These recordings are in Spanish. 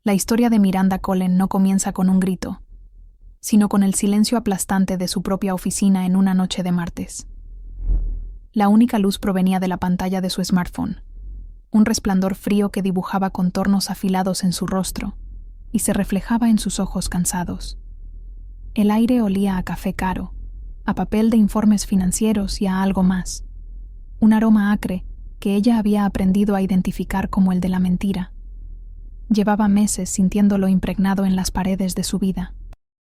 La historia de Miranda Cullen no comienza con un grito, sino con el silencio aplastante de su propia oficina en una noche de martes. La única luz provenía de la pantalla de su smartphone, un resplandor frío que dibujaba contornos afilados en su rostro y se reflejaba en sus ojos cansados. El aire olía a café caro, a papel de informes financieros y a algo más, un aroma acre que ella había aprendido a identificar como el de la mentira. Llevaba meses sintiéndolo impregnado en las paredes de su vida.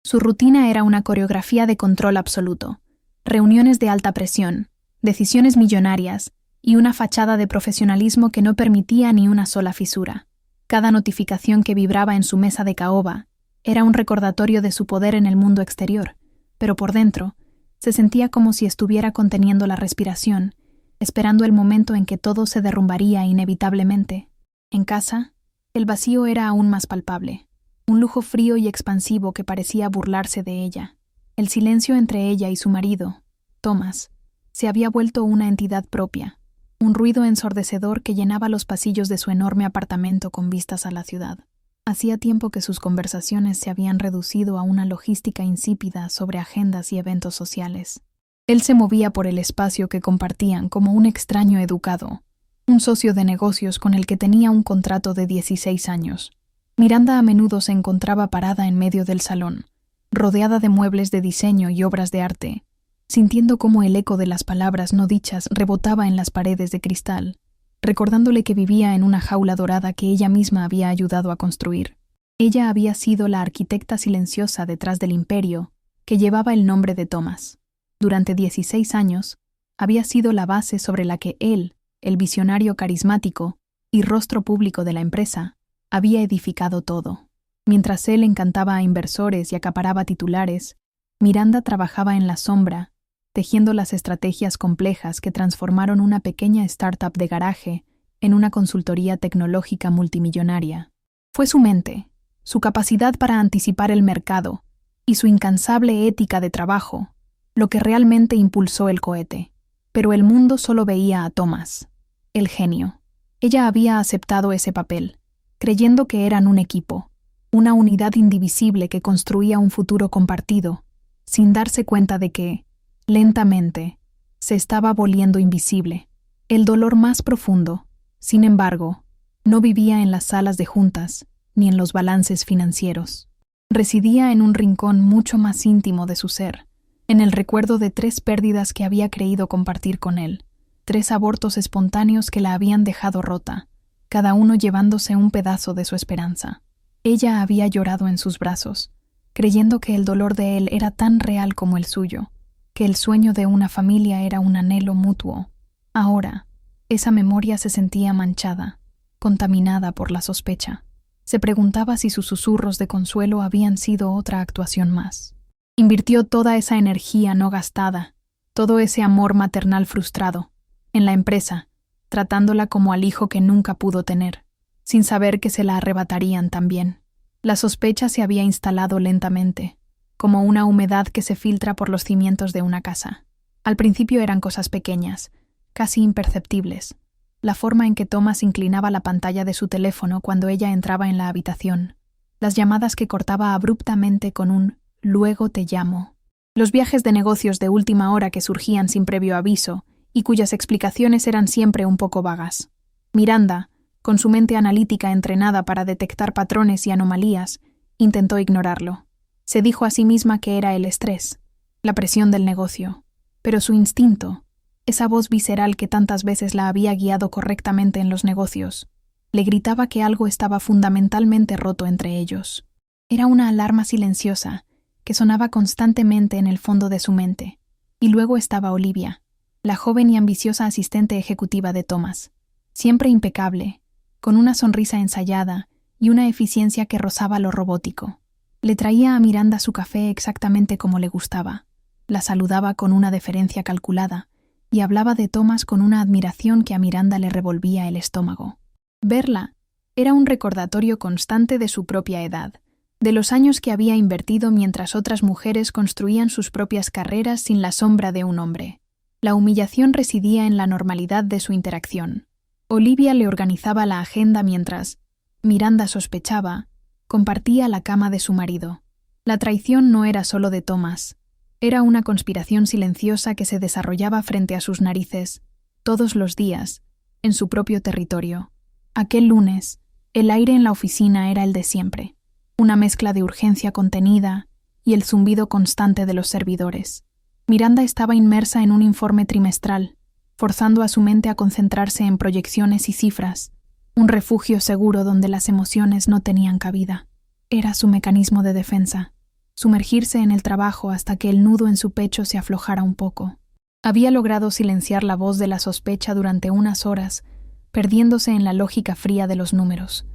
Su rutina era una coreografía de control absoluto, reuniones de alta presión, decisiones millonarias y una fachada de profesionalismo que no permitía ni una sola fisura. Cada notificación que vibraba en su mesa de caoba era un recordatorio de su poder en el mundo exterior, pero por dentro se sentía como si estuviera conteniendo la respiración, esperando el momento en que todo se derrumbaría inevitablemente. En casa, el vacío era aún más palpable, un lujo frío y expansivo que parecía burlarse de ella. El silencio entre ella y su marido, Thomas, se había vuelto una entidad propia, un ruido ensordecedor que llenaba los pasillos de su enorme apartamento con vistas a la ciudad. Hacía tiempo que sus conversaciones se habían reducido a una logística insípida sobre agendas y eventos sociales. Él se movía por el espacio que compartían como un extraño educado, un socio de negocios con el que tenía un contrato de 16 años. Miranda a menudo se encontraba parada en medio del salón, rodeada de muebles de diseño y obras de arte, sintiendo cómo el eco de las palabras no dichas rebotaba en las paredes de cristal, recordándole que vivía en una jaula dorada que ella misma había ayudado a construir. Ella había sido la arquitecta silenciosa detrás del imperio que llevaba el nombre de Thomas. Durante 16 años, había sido la base sobre la que él, el visionario carismático y rostro público de la empresa, había edificado todo. Mientras él encantaba a inversores y acaparaba titulares, Miranda trabajaba en la sombra, tejiendo las estrategias complejas que transformaron una pequeña startup de garaje en una consultoría tecnológica multimillonaria. Fue su mente, su capacidad para anticipar el mercado y su incansable ética de trabajo lo que realmente impulsó el cohete. Pero el mundo solo veía a Thomas, el genio. Ella había aceptado ese papel, creyendo que eran un equipo, una unidad indivisible que construía un futuro compartido, sin darse cuenta de que, lentamente, se estaba volviendo invisible. El dolor más profundo, sin embargo, no vivía en las salas de juntas ni en los balances financieros. Residía en un rincón mucho más íntimo de su ser, en el recuerdo de 3 pérdidas que había creído compartir con él, 3 abortos espontáneos que la habían dejado rota, cada uno llevándose un pedazo de su esperanza. Ella había llorado en sus brazos, creyendo que el dolor de él era tan real como el suyo, que el sueño de una familia era un anhelo mutuo. Ahora, esa memoria se sentía manchada, contaminada por la sospecha. Se preguntaba si sus susurros de consuelo habían sido otra actuación más. Invirtió toda esa energía no gastada, todo ese amor maternal frustrado, en la empresa, tratándola como al hijo que nunca pudo tener, sin saber que se la arrebatarían también. La sospecha se había instalado lentamente, como una humedad que se filtra por los cimientos de una casa. Al principio eran cosas pequeñas, casi imperceptibles. La forma en que Thomas inclinaba la pantalla de su teléfono cuando ella entraba en la habitación, las llamadas que cortaba abruptamente con un «luego te llamo», los viajes de negocios de última hora que surgían sin previo aviso y cuyas explicaciones eran siempre un poco vagas. Miranda, con su mente analítica entrenada para detectar patrones y anomalías, intentó ignorarlo. Se dijo a sí misma que era el estrés, la presión del negocio, pero su instinto, esa voz visceral que tantas veces la había guiado correctamente en los negocios, le gritaba que algo estaba fundamentalmente roto entre ellos. Era una alarma silenciosa que sonaba constantemente en el fondo de su mente. Y luego estaba Olivia, la joven y ambiciosa asistente ejecutiva de Thomas, siempre impecable, con una sonrisa ensayada y una eficiencia que rozaba lo robótico. Le traía a Miranda su café exactamente como le gustaba, la saludaba con una deferencia calculada y hablaba de Thomas con una admiración que a Miranda le revolvía el estómago. Verla era un recordatorio constante de su propia edad, de los años que había invertido mientras otras mujeres construían sus propias carreras sin la sombra de un hombre. La humillación residía en la normalidad de su interacción. Olivia le organizaba la agenda mientras Miranda sospechaba Compartía la cama de su marido. La traición no era solo de Thomas. Era una conspiración silenciosa que se desarrollaba frente a sus narices, todos los días, en su propio territorio. Aquel lunes, el aire en la oficina era el de siempre, una mezcla de urgencia contenida y el zumbido constante de los servidores. Miranda estaba inmersa en un informe trimestral, forzando a su mente a concentrarse en proyecciones y cifras, un refugio seguro donde las emociones no tenían cabida. Era su mecanismo de defensa, sumergirse en el trabajo hasta que el nudo en su pecho se aflojara un poco. Había logrado silenciar la voz de la sospecha durante unas horas, perdiéndose en la lógica fría de los números.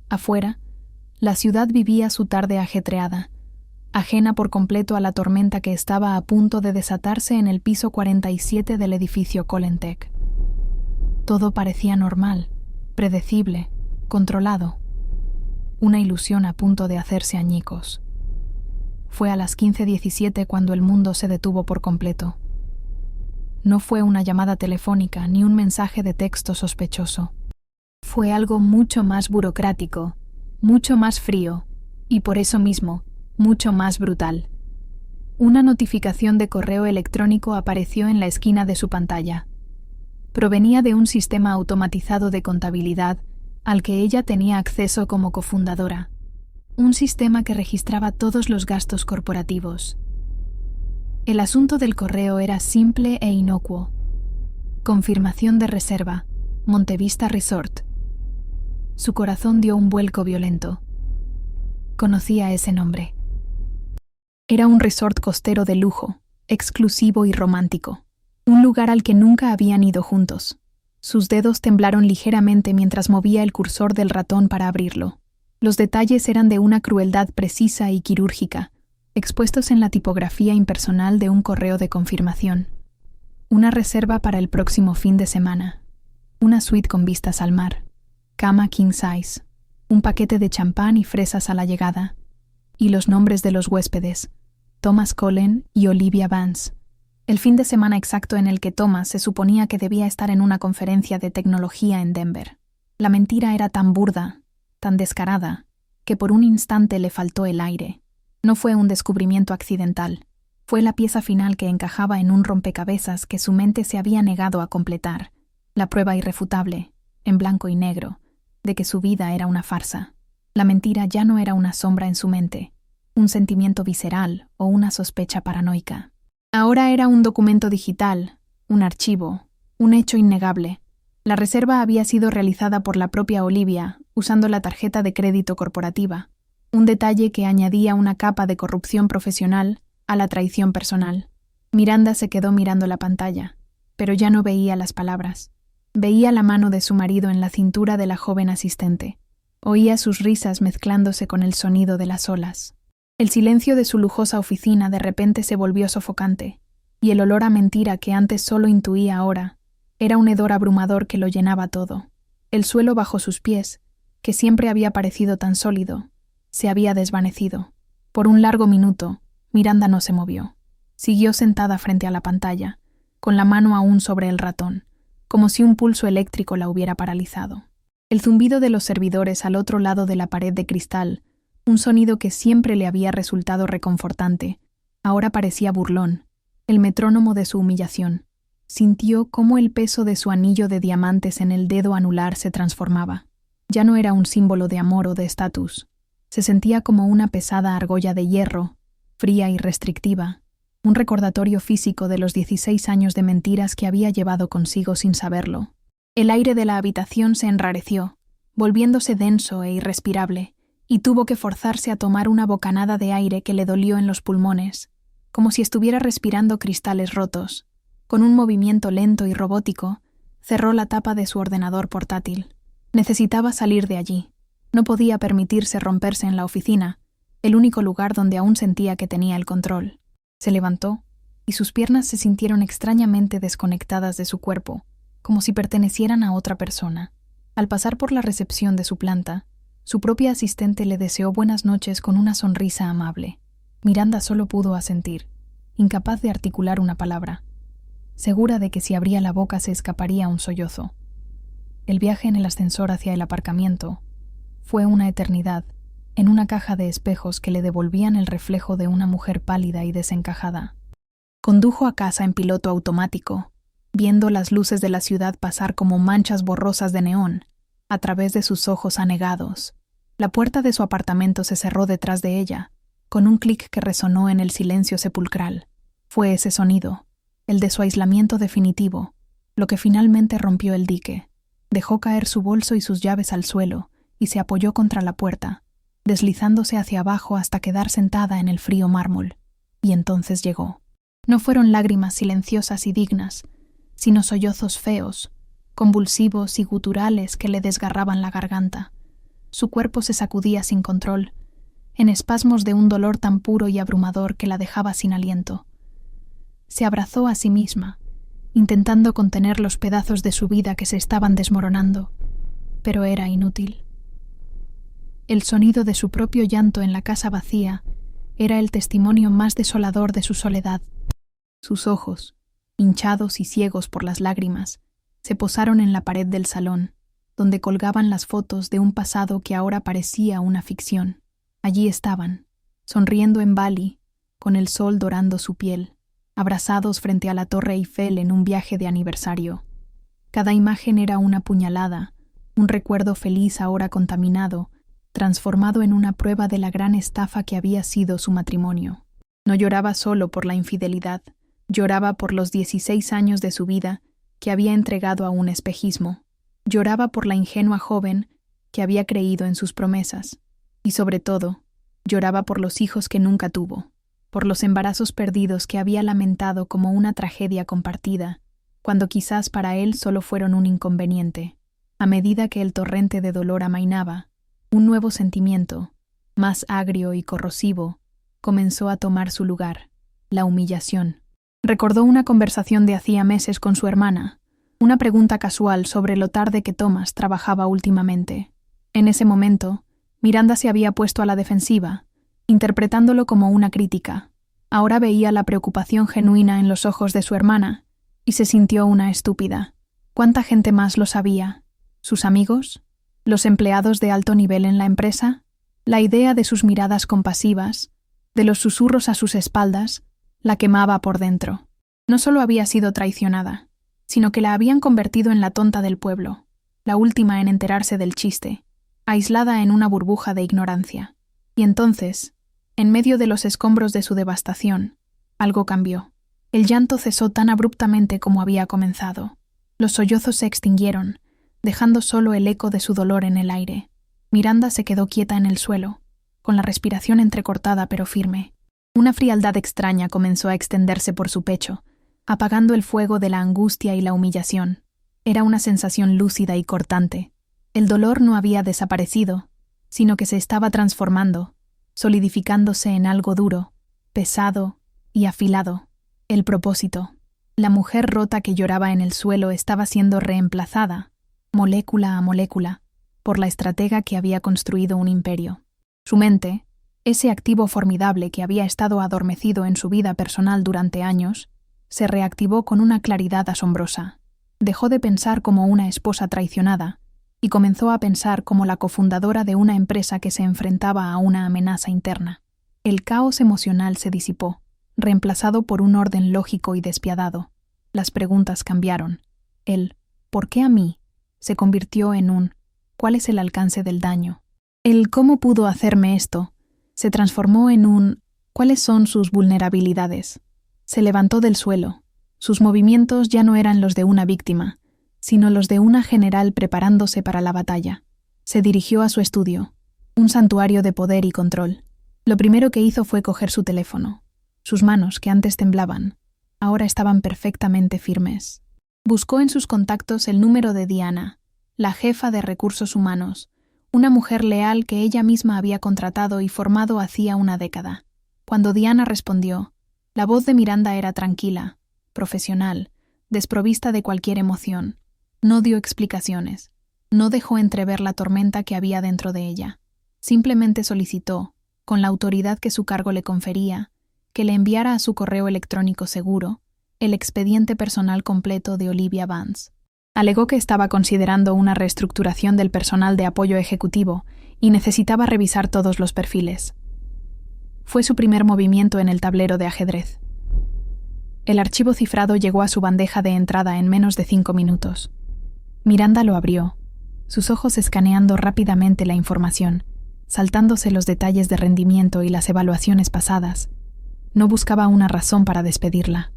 Afuera, la ciudad vivía su tarde ajetreada, ajena por completo a la tormenta que estaba a punto de desatarse en el piso 47 del edificio Colentech. Todo parecía normal, predecible, controlado. Una ilusión a punto de hacerse añicos. Fue a las 15:17 cuando el mundo se detuvo por completo. No fue una llamada telefónica ni un mensaje de texto sospechoso. Fue algo mucho más burocrático, mucho más frío, y por eso mismo, mucho más brutal. Una notificación de correo electrónico apareció en la esquina de su pantalla. Provenía de un sistema automatizado de contabilidad al que ella tenía acceso como cofundadora. Un sistema que registraba todos los gastos corporativos. El asunto del correo era simple e inocuo. Confirmación de reserva, Montevista Resort. Su corazón dio un vuelco violento. Conocía ese nombre. Era un resort costero de lujo, exclusivo y romántico. Un lugar al que nunca habían ido juntos. Sus dedos temblaron ligeramente mientras movía el cursor del ratón para abrirlo. Los detalles eran de una crueldad precisa y quirúrgica, expuestos en la tipografía impersonal de un correo de confirmación. Una reserva para el próximo fin de semana. Una suite con vistas al mar. Cama king size. Un paquete de champán y fresas a la llegada. Y los nombres de los huéspedes, Thomas Cullen y Olivia Vance. El fin de semana exacto en el que Thomas se suponía que debía estar en una conferencia de tecnología en Denver. La mentira era tan burda, tan descarada, que por un instante le faltó el aire. No fue un descubrimiento accidental. Fue la pieza final que encajaba en un rompecabezas que su mente se había negado a completar. La prueba irrefutable, en blanco y negro, de que su vida era una farsa. La mentira ya no era una sombra en su mente, un sentimiento visceral o una sospecha paranoica. Ahora era un documento digital, un archivo, un hecho innegable. La reserva había sido realizada por la propia Olivia, usando la tarjeta de crédito corporativa, un detalle que añadía una capa de corrupción profesional a la traición personal. Miranda se quedó mirando la pantalla, pero ya no veía las palabras. Veía la mano de su marido en la cintura de la joven asistente. Oía sus risas mezclándose con el sonido de las olas. El silencio de su lujosa oficina de repente se volvió sofocante, y el olor a mentira que antes solo intuía ahora era un hedor abrumador que lo llenaba todo. El suelo bajo sus pies, que siempre había parecido tan sólido, se había desvanecido. Por un largo minuto, Miranda no se movió. Siguió sentada frente a la pantalla, con la mano aún sobre el ratón, como si un pulso eléctrico la hubiera paralizado. El zumbido de los servidores al otro lado de la pared de cristal, un sonido que siempre le había resultado reconfortante, ahora parecía burlón, el metrónomo de su humillación. Sintió cómo el peso de su anillo de diamantes en el dedo anular se transformaba. Ya no era un símbolo de amor o de estatus. Se sentía como una pesada argolla de hierro, fría y restrictiva, un recordatorio físico de los 16 años de mentiras que había llevado consigo sin saberlo. El aire de la habitación se enrareció, volviéndose denso e irrespirable, y tuvo que forzarse a tomar una bocanada de aire que le dolió en los pulmones, como si estuviera respirando cristales rotos. Con un movimiento lento y robótico, cerró la tapa de su ordenador portátil. Necesitaba salir de allí. No podía permitirse romperse en la oficina, el único lugar donde aún sentía que tenía el control. Se levantó, y sus piernas se sintieron extrañamente desconectadas de su cuerpo, como si pertenecieran a otra persona. Al pasar por la recepción de su planta, su propia asistente le deseó buenas noches con una sonrisa amable. Miranda solo pudo asentir, incapaz de articular una palabra, segura de que si abría la boca se escaparía un sollozo. El viaje en el ascensor hacia el aparcamiento fue una eternidad, en una caja de espejos que le devolvían el reflejo de una mujer pálida y desencajada. Condujo a casa en piloto automático, viendo las luces de la ciudad pasar como manchas borrosas de neón a través de sus ojos anegados. La puerta de su apartamento se cerró detrás de ella, con un clic que resonó en el silencio sepulcral. Fue ese sonido, el de su aislamiento definitivo, lo que finalmente rompió el dique. Dejó caer su bolso y sus llaves al suelo y se apoyó contra la puerta, deslizándose hacia abajo hasta quedar sentada en el frío mármol. Y entonces llegó. No fueron lágrimas silenciosas y dignas, sino sollozos feos, convulsivos y guturales que le desgarraban la garganta. Su cuerpo se sacudía sin control, en espasmos de un dolor tan puro y abrumador que la dejaba sin aliento. Se abrazó a sí misma, intentando contener los pedazos de su vida que se estaban desmoronando, pero era inútil. El sonido de su propio llanto en la casa vacía era el testimonio más desolador de su soledad. Sus ojos, hinchados y ciegos por las lágrimas, se posaron en la pared del salón, donde colgaban las fotos de un pasado que ahora parecía una ficción. Allí estaban, sonriendo en Bali, con el sol dorando su piel, abrazados frente a la Torre Eiffel en un viaje de aniversario. Cada imagen era una puñalada, un recuerdo feliz ahora contaminado, transformado en una prueba de la gran estafa que había sido su matrimonio. No lloraba solo por la infidelidad, lloraba por los 16 años de su vida que había entregado a un espejismo. Lloraba por la ingenua joven que había creído en sus promesas. Y sobre todo, lloraba por los hijos que nunca tuvo, por los embarazos perdidos que había lamentado como una tragedia compartida, cuando quizás para él solo fueron un inconveniente. A medida que el torrente de dolor amainaba, un nuevo sentimiento, más agrio y corrosivo, comenzó a tomar su lugar: la humillación. Recordó una conversación de hacía meses con su hermana, una pregunta casual sobre lo tarde que Thomas trabajaba últimamente. En ese momento, Miranda se había puesto a la defensiva, interpretándolo como una crítica. Ahora veía la preocupación genuina en los ojos de su hermana y se sintió una estúpida. ¿Cuánta gente más lo sabía? ¿Sus amigos? ¿Los empleados de alto nivel en la empresa? La idea de sus miradas compasivas, de los susurros a sus espaldas, la quemaba por dentro. No solo había sido traicionada, sino que la habían convertido en la tonta del pueblo, la última en enterarse del chiste, aislada en una burbuja de ignorancia. Y entonces, en medio de los escombros de su devastación, algo cambió. El llanto cesó tan abruptamente como había comenzado. Los sollozos se extinguieron, dejando solo el eco de su dolor en el aire. Miranda se quedó quieta en el suelo, con la respiración entrecortada pero firme. Una frialdad extraña comenzó a extenderse por su pecho, apagando el fuego de la angustia y la humillación. Era una sensación lúcida y cortante. El dolor no había desaparecido, sino que se estaba transformando, solidificándose en algo duro, pesado y afilado. El propósito. La mujer rota que lloraba en el suelo estaba siendo reemplazada, molécula a molécula, por la estratega que había construido un imperio. Su mente, ese activo formidable que había estado adormecido en su vida personal durante años, se reactivó con una claridad asombrosa. Dejó de pensar como una esposa traicionada y comenzó a pensar como la cofundadora de una empresa que se enfrentaba a una amenaza interna. El caos emocional se disipó, reemplazado por un orden lógico y despiadado. Las preguntas cambiaron. El ¿por qué a mí? Se convirtió en un ¿cuál es el alcance del daño? El ¿cómo pudo hacerme esto? Se transformó en un ¿cuáles son sus vulnerabilidades? Se levantó del suelo. Sus movimientos ya no eran los de una víctima, sino los de una general preparándose para la batalla. Se dirigió a su estudio, un santuario de poder y control. Lo primero que hizo fue coger su teléfono. Sus manos, que antes temblaban, ahora estaban perfectamente firmes. Buscó en sus contactos el número de Diana, la jefa de recursos humanos, una mujer leal que ella misma había contratado y formado hacía una década. Cuando Diana respondió, la voz de Miranda era tranquila, profesional, desprovista de cualquier emoción. No dio explicaciones, no dejó entrever la tormenta que había dentro de ella. Simplemente solicitó, con la autoridad que su cargo le confería, que le enviara a su correo electrónico seguro el expediente personal completo de Olivia Vance. Alegó que estaba considerando una reestructuración del personal de apoyo ejecutivo y necesitaba revisar todos los perfiles. Fue su primer movimiento en el tablero de ajedrez. El archivo cifrado llegó a su bandeja de entrada en menos de 5 minutos. Miranda lo abrió, sus ojos escaneando rápidamente la información, saltándose los detalles de rendimiento y las evaluaciones pasadas. No buscaba una razón para despedirla,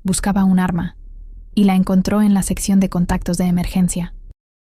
buscaba un arma, y la encontró en la sección de contactos de emergencia.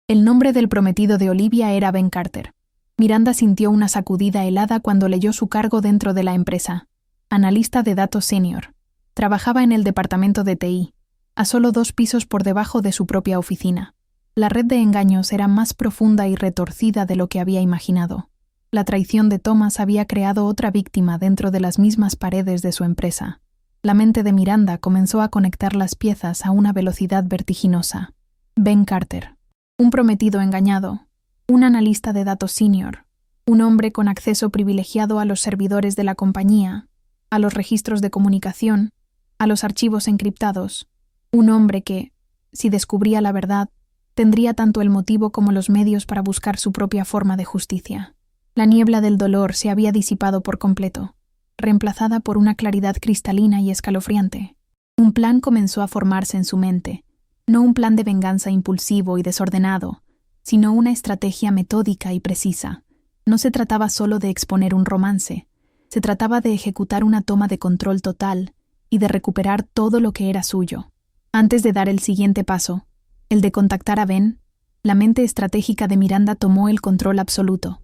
El nombre del prometido de Olivia era Ben Carter. Miranda sintió una sacudida helada cuando leyó su cargo dentro de la empresa. Analista de datos senior. Trabajaba en el departamento de TI, a solo 2 pisos por debajo de su propia oficina. La red de engaños era más profunda y retorcida de lo que había imaginado. La traición de Thomas había creado otra víctima dentro de las mismas paredes de su empresa. La mente de Miranda comenzó a conectar las piezas a una velocidad vertiginosa. Ben Carter, un prometido engañado, un analista de datos senior, un hombre con acceso privilegiado a los servidores de la compañía, a los registros de comunicación, a los archivos encriptados, un hombre que, si descubría la verdad, tendría tanto el motivo como los medios para buscar su propia forma de justicia. La niebla del dolor se había disipado por completo, reemplazada por una claridad cristalina y escalofriante. Un plan comenzó a formarse en su mente, no un plan de venganza impulsivo y desordenado, sino una estrategia metódica y precisa. No se trataba solo de exponer un romance, se trataba de ejecutar una toma de control total y de recuperar todo lo que era suyo. Antes de dar el siguiente paso, el de contactar a Ben, la mente estratégica de Miranda tomó el control absoluto.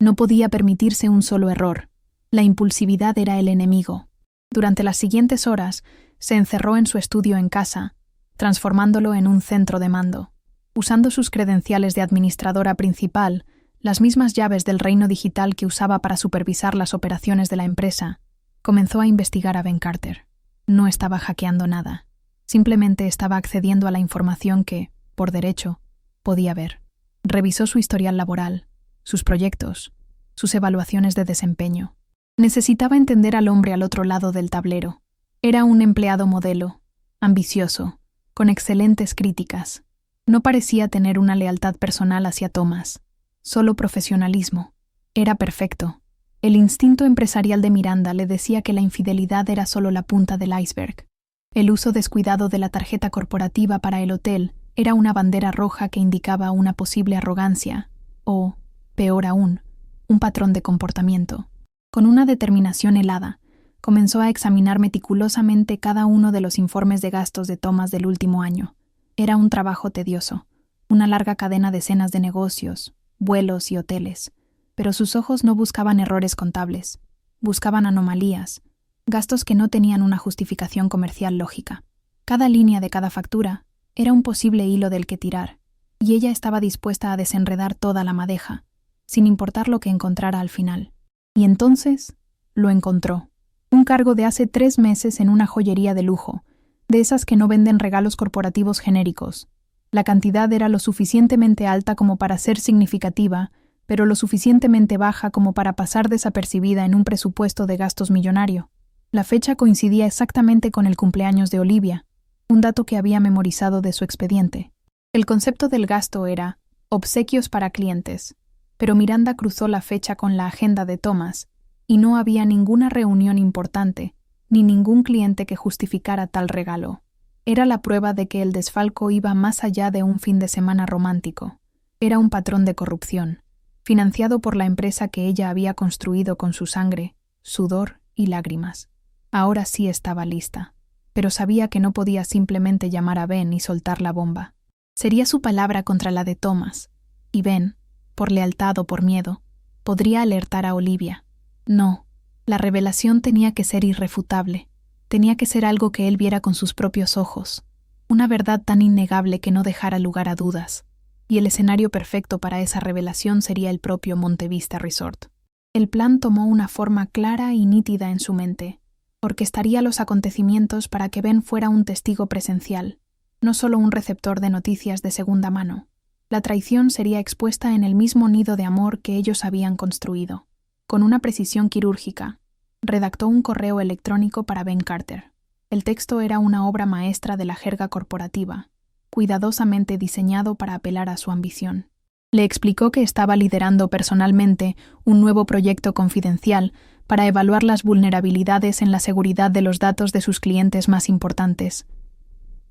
No podía permitirse un solo error. La impulsividad era el enemigo. Durante las siguientes horas, se encerró en su estudio en casa, transformándolo en un centro de mando. Usando sus credenciales de administradora principal, las mismas llaves del reino digital que usaba para supervisar las operaciones de la empresa, comenzó a investigar a Ben Carter. No estaba hackeando nada. Simplemente estaba accediendo a la información que, por derecho, podía ver. Revisó su historial laboral, sus proyectos, sus evaluaciones de desempeño. Necesitaba entender al hombre al otro lado del tablero. Era un empleado modelo, ambicioso, con excelentes críticas. No parecía tener una lealtad personal hacia Thomas, solo profesionalismo. Era perfecto. El instinto empresarial de Miranda le decía que la infidelidad era solo la punta del iceberg. El uso descuidado de la tarjeta corporativa para el hotel era una bandera roja que indicaba una posible arrogancia, o, peor aún, un patrón de comportamiento. Con una determinación helada, comenzó a examinar meticulosamente cada uno de los informes de gastos de Thomas del último año. Era un trabajo tedioso, una larga cadena de cenas de negocios, vuelos y hoteles, pero sus ojos no buscaban errores contables, buscaban anomalías, gastos que no tenían una justificación comercial lógica. Cada línea de cada factura era un posible hilo del que tirar, y ella estaba dispuesta a desenredar toda la madeja, sin importar lo que encontrara al final. Y entonces lo encontró. Un cargo de hace 3 meses en una joyería de lujo, de esas que no venden regalos corporativos genéricos. La cantidad era lo suficientemente alta como para ser significativa, pero lo suficientemente baja como para pasar desapercibida en un presupuesto de gastos millonario. La fecha coincidía exactamente con el cumpleaños de Olivia, un dato que había memorizado de su expediente. El concepto del gasto era obsequios para clientes, pero Miranda cruzó la fecha con la agenda de Thomas, y no había ninguna reunión importante, ni ningún cliente que justificara tal regalo. Era la prueba de que el desfalco iba más allá de un fin de semana romántico. Era un patrón de corrupción, financiado por la empresa que ella había construido con su sangre, sudor y lágrimas. Ahora sí estaba lista, pero sabía que no podía simplemente llamar a Ben y soltar la bomba. Sería su palabra contra la de Thomas, y Ben, por lealtad o por miedo, podría alertar a Olivia. No, la revelación tenía que ser irrefutable. Tenía que ser algo que él viera con sus propios ojos, una verdad tan innegable que no dejara lugar a dudas. Y el escenario perfecto para esa revelación sería el propio Monte Vista Resort. El plan tomó una forma clara y nítida en su mente. Orquestaría los acontecimientos para que Ben fuera un testigo presencial, no solo un receptor de noticias de segunda mano. La traición sería expuesta en el mismo nido de amor que ellos habían construido. Con una precisión quirúrgica, redactó un correo electrónico para Ben Carter. El texto era una obra maestra de la jerga corporativa, cuidadosamente diseñado para apelar a su ambición. Le explicó que estaba liderando personalmente un nuevo proyecto confidencial para evaluar las vulnerabilidades en la seguridad de los datos de sus clientes más importantes.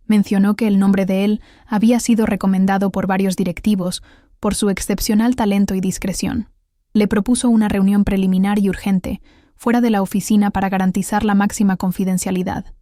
Mencionó que el nombre de él había sido recomendado por varios directivos por su excepcional talento y discreción. Le propuso una reunión preliminar y urgente, fuera de la oficina para garantizar la máxima confidencialidad,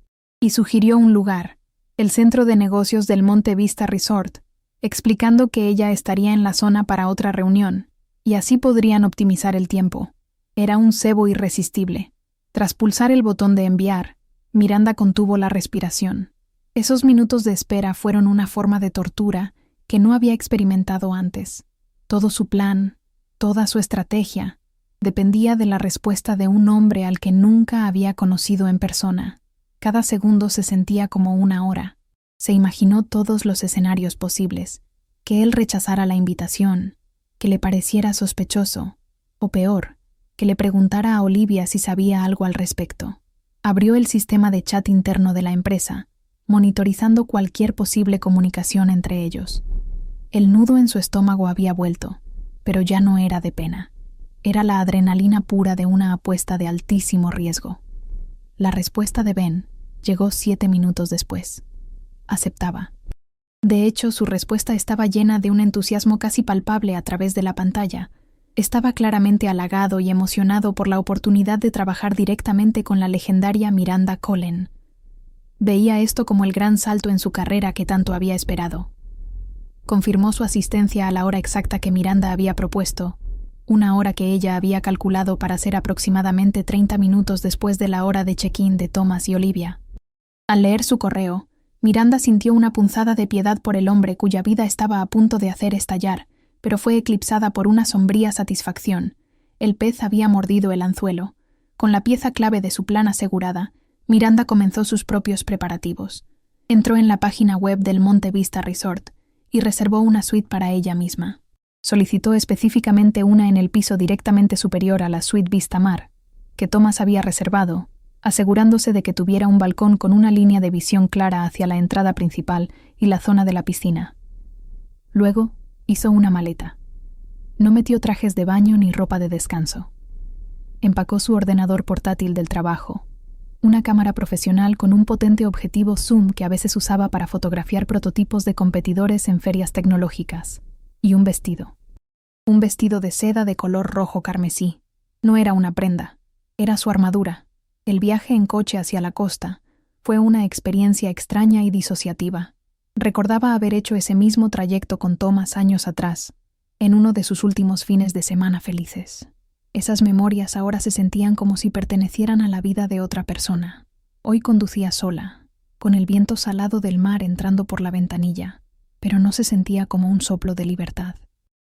y sugirió un lugar, el centro de negocios del Monte Vista Resort, explicando que ella estaría en la zona para otra reunión, y así podrían optimizar el tiempo. Era un cebo irresistible. Tras pulsar el botón de enviar, Miranda contuvo la respiración. Esos minutos de espera fueron una forma de tortura que no había experimentado antes. Todo su plan, toda su estrategia, dependía de la respuesta de un hombre al que nunca había conocido en persona. Cada segundo se sentía como una hora. Se imaginó todos los escenarios posibles, que él rechazara la invitación, que le pareciera sospechoso, o peor, que le preguntara a Olivia si sabía algo al respecto. Abrió el sistema de chat interno de la empresa, monitorizando cualquier posible comunicación entre ellos. El nudo en su estómago había vuelto, pero ya no era de pena. Era la adrenalina pura de una apuesta de altísimo riesgo. La respuesta de Ben llegó 7 minutos después. Aceptaba. De hecho, su respuesta estaba llena de un entusiasmo casi palpable a través de la pantalla. Estaba claramente halagado y emocionado por la oportunidad de trabajar directamente con la legendaria Miranda Cullen. Veía esto como el gran salto en su carrera que tanto había esperado. Confirmó su asistencia a la hora exacta que Miranda había propuesto, una hora que ella había calculado para ser aproximadamente 30 minutos después de la hora de check-in de Thomas y Olivia. Al leer su correo, Miranda sintió una punzada de piedad por el hombre cuya vida estaba a punto de hacer estallar, pero fue eclipsada por una sombría satisfacción. El pez había mordido el anzuelo. Con la pieza clave de su plan asegurada, Miranda comenzó sus propios preparativos. Entró en la página web del Monte Vista Resort y reservó una suite para ella misma. Solicitó específicamente una en el piso directamente superior a la suite Vista Mar, que Thomas había reservado, asegurándose de que tuviera un balcón con una línea de visión clara hacia la entrada principal y la zona de la piscina. Luego, hizo una maleta. No metió trajes de baño ni ropa de descanso. Empacó su ordenador portátil del trabajo, una cámara profesional con un potente objetivo zoom que a veces usaba para fotografiar prototipos de competidores en ferias tecnológicas, y un vestido. Un vestido de seda de color rojo carmesí. No era una prenda, era su armadura. El viaje en coche hacia la costa fue una experiencia extraña y disociativa. Recordaba haber hecho ese mismo trayecto con Thomas años atrás, en uno de sus últimos fines de semana felices. Esas memorias ahora se sentían como si pertenecieran a la vida de otra persona. Hoy conducía sola, con el viento salado del mar entrando por la ventanilla, pero no se sentía como un soplo de libertad.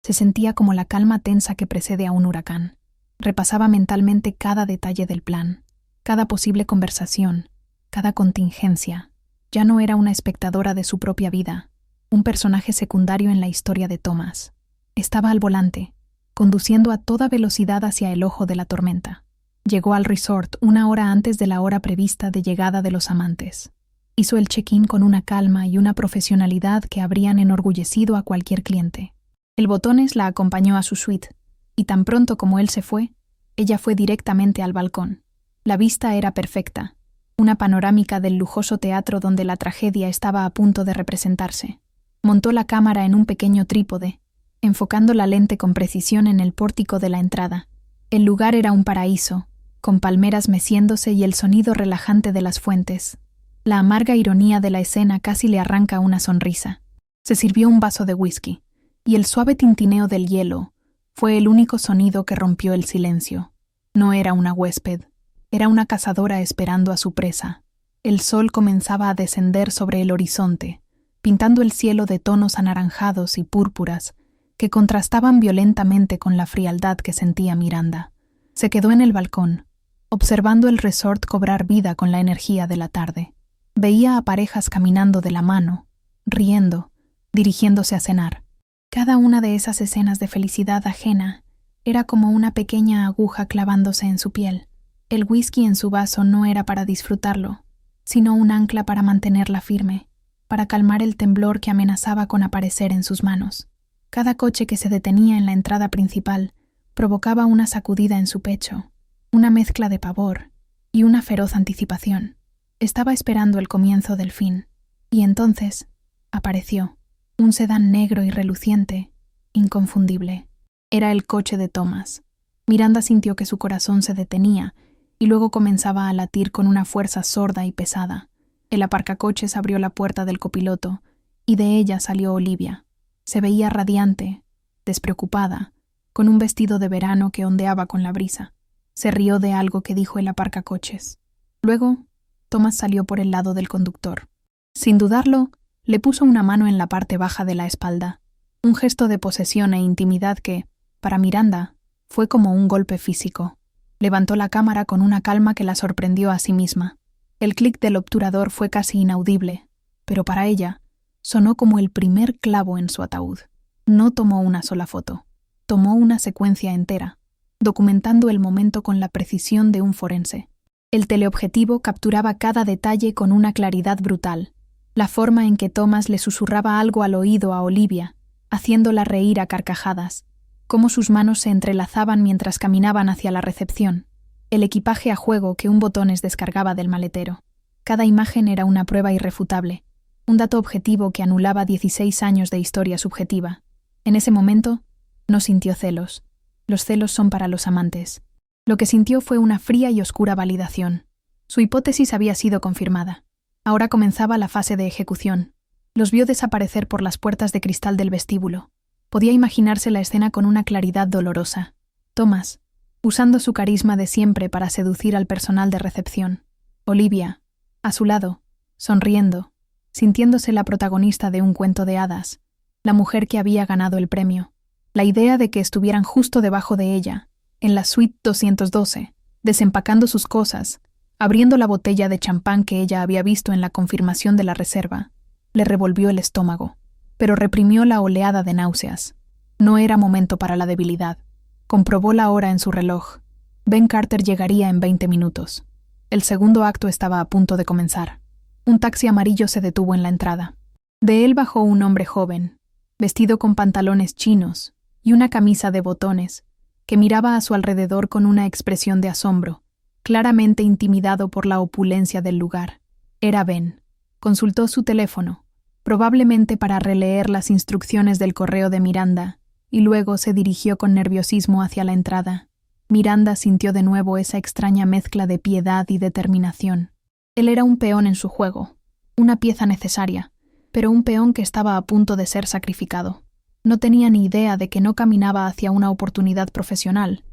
Se sentía como la calma tensa que precede a un huracán. Repasaba mentalmente cada detalle del plan, cada posible conversación, cada contingencia. Ya no era una espectadora de su propia vida, un personaje secundario en la historia de Thomas. Estaba al volante, conduciendo a toda velocidad hacia el ojo de la tormenta. Llegó al resort 1 hora antes de la hora prevista de llegada de los amantes. Hizo el check-in con una calma y una profesionalidad que habrían enorgullecido a cualquier cliente. El Botones la acompañó a su suite, y tan pronto como él se fue, ella fue directamente al balcón. La vista era perfecta, una panorámica del lujoso teatro donde la tragedia estaba a punto de representarse. Montó la cámara en un pequeño trípode, enfocando la lente con precisión en el pórtico de la entrada. El lugar era un paraíso, con palmeras meciéndose y el sonido relajante de las fuentes. La amarga ironía de la escena casi le arranca una sonrisa. Se sirvió un vaso de whisky, y el suave tintineo del hielo fue el único sonido que rompió el silencio. No era una huésped, era una cazadora esperando a su presa. El sol comenzaba a descender sobre el horizonte, pintando el cielo de tonos anaranjados y púrpuras que contrastaban violentamente con la frialdad que sentía Miranda. Se quedó en el balcón, observando el resort cobrar vida con la energía de la tarde. Veía a parejas caminando de la mano, riendo, dirigiéndose a cenar. Cada una de esas escenas de felicidad ajena era como una pequeña aguja clavándose en su piel. El whisky en su vaso no era para disfrutarlo, sino un ancla para mantenerla firme, para calmar el temblor que amenazaba con aparecer en sus manos. Cada coche que se detenía en la entrada principal provocaba una sacudida en su pecho, una mezcla de pavor y una feroz anticipación. Estaba esperando el comienzo del fin, y entonces apareció un sedán negro y reluciente, inconfundible. Era el coche de Thomas. Miranda sintió que su corazón se detenía y luego comenzaba a latir con una fuerza sorda y pesada. El aparcacoches abrió la puerta del copiloto y de ella salió Olivia. Se veía radiante, despreocupada, con un vestido de verano que ondeaba con la brisa. Se rió de algo que dijo el aparcacoches. Luego, Thomas salió por el lado del conductor. Sin dudarlo, le puso una mano en la parte baja de la espalda, un gesto de posesión e intimidad que, para Miranda, fue como un golpe físico. Levantó la cámara con una calma que la sorprendió a sí misma. El clic del obturador fue casi inaudible, pero para ella sonó como el primer clavo en su ataúd. No tomó una sola foto, tomó una secuencia entera, documentando el momento con la precisión de un forense. El teleobjetivo capturaba cada detalle con una claridad brutal. La forma en que Thomas le susurraba algo al oído a Olivia, haciéndola reír a carcajadas, cómo sus manos se entrelazaban mientras caminaban hacia la recepción, el equipaje a juego que un botones descargaba del maletero. Cada imagen era una prueba irrefutable, un dato objetivo que anulaba 16 años de historia subjetiva. En ese momento, no sintió celos. Los celos son para los amantes. Lo que sintió fue una fría y oscura validación. Su hipótesis había sido confirmada. Ahora comenzaba la fase de ejecución. Los vio desaparecer por las puertas de cristal del vestíbulo. Podía imaginarse la escena con una claridad dolorosa. Thomas, usando su carisma de siempre para seducir al personal de recepción. Olivia, a su lado, sonriendo, sintiéndose la protagonista de un cuento de hadas, la mujer que había ganado el premio. La idea de que estuvieran justo debajo de ella, en la suite 212, desempacando sus cosas, abriendo la botella de champán que ella había visto en la confirmación de la reserva, le revolvió el estómago, pero reprimió la oleada de náuseas. No era momento para la debilidad. Comprobó la hora en su reloj. Ben Carter llegaría en 20 minutos. El segundo acto estaba a punto de comenzar. Un taxi amarillo se detuvo en la entrada. De él bajó un hombre joven, vestido con pantalones chinos y una camisa de botones, que miraba a su alrededor con una expresión de asombro, claramente intimidado por la opulencia del lugar. Era Ben. Consultó su teléfono, probablemente para releer las instrucciones del correo de Miranda, y luego se dirigió con nerviosismo hacia la entrada. Miranda sintió de nuevo esa extraña mezcla de piedad y determinación. Él era un peón en su juego, una pieza necesaria, pero un peón que estaba a punto de ser sacrificado. No tenía ni idea de que no caminaba hacia una oportunidad profesional,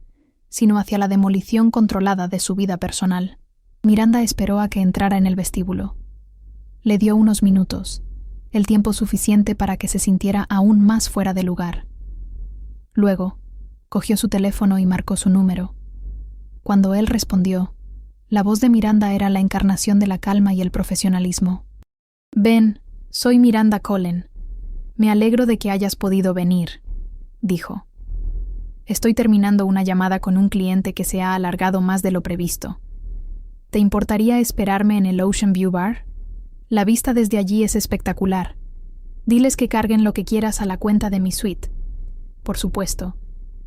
sino hacia la demolición controlada de su vida personal. Miranda esperó a que entrara en el vestíbulo. Le dio unos minutos, el tiempo suficiente para que se sintiera aún más fuera de lugar. Luego, cogió su teléfono y marcó su número. Cuando él respondió, la voz de Miranda era la encarnación de la calma y el profesionalismo. «Ben, soy Miranda Cullen. Me alegro de que hayas podido venir», dijo. «Estoy terminando una llamada con un cliente que se ha alargado más de lo previsto. ¿Te importaría esperarme en el Ocean View Bar? La vista desde allí es espectacular. Diles que carguen lo que quieras a la cuenta de mi suite». Por supuesto,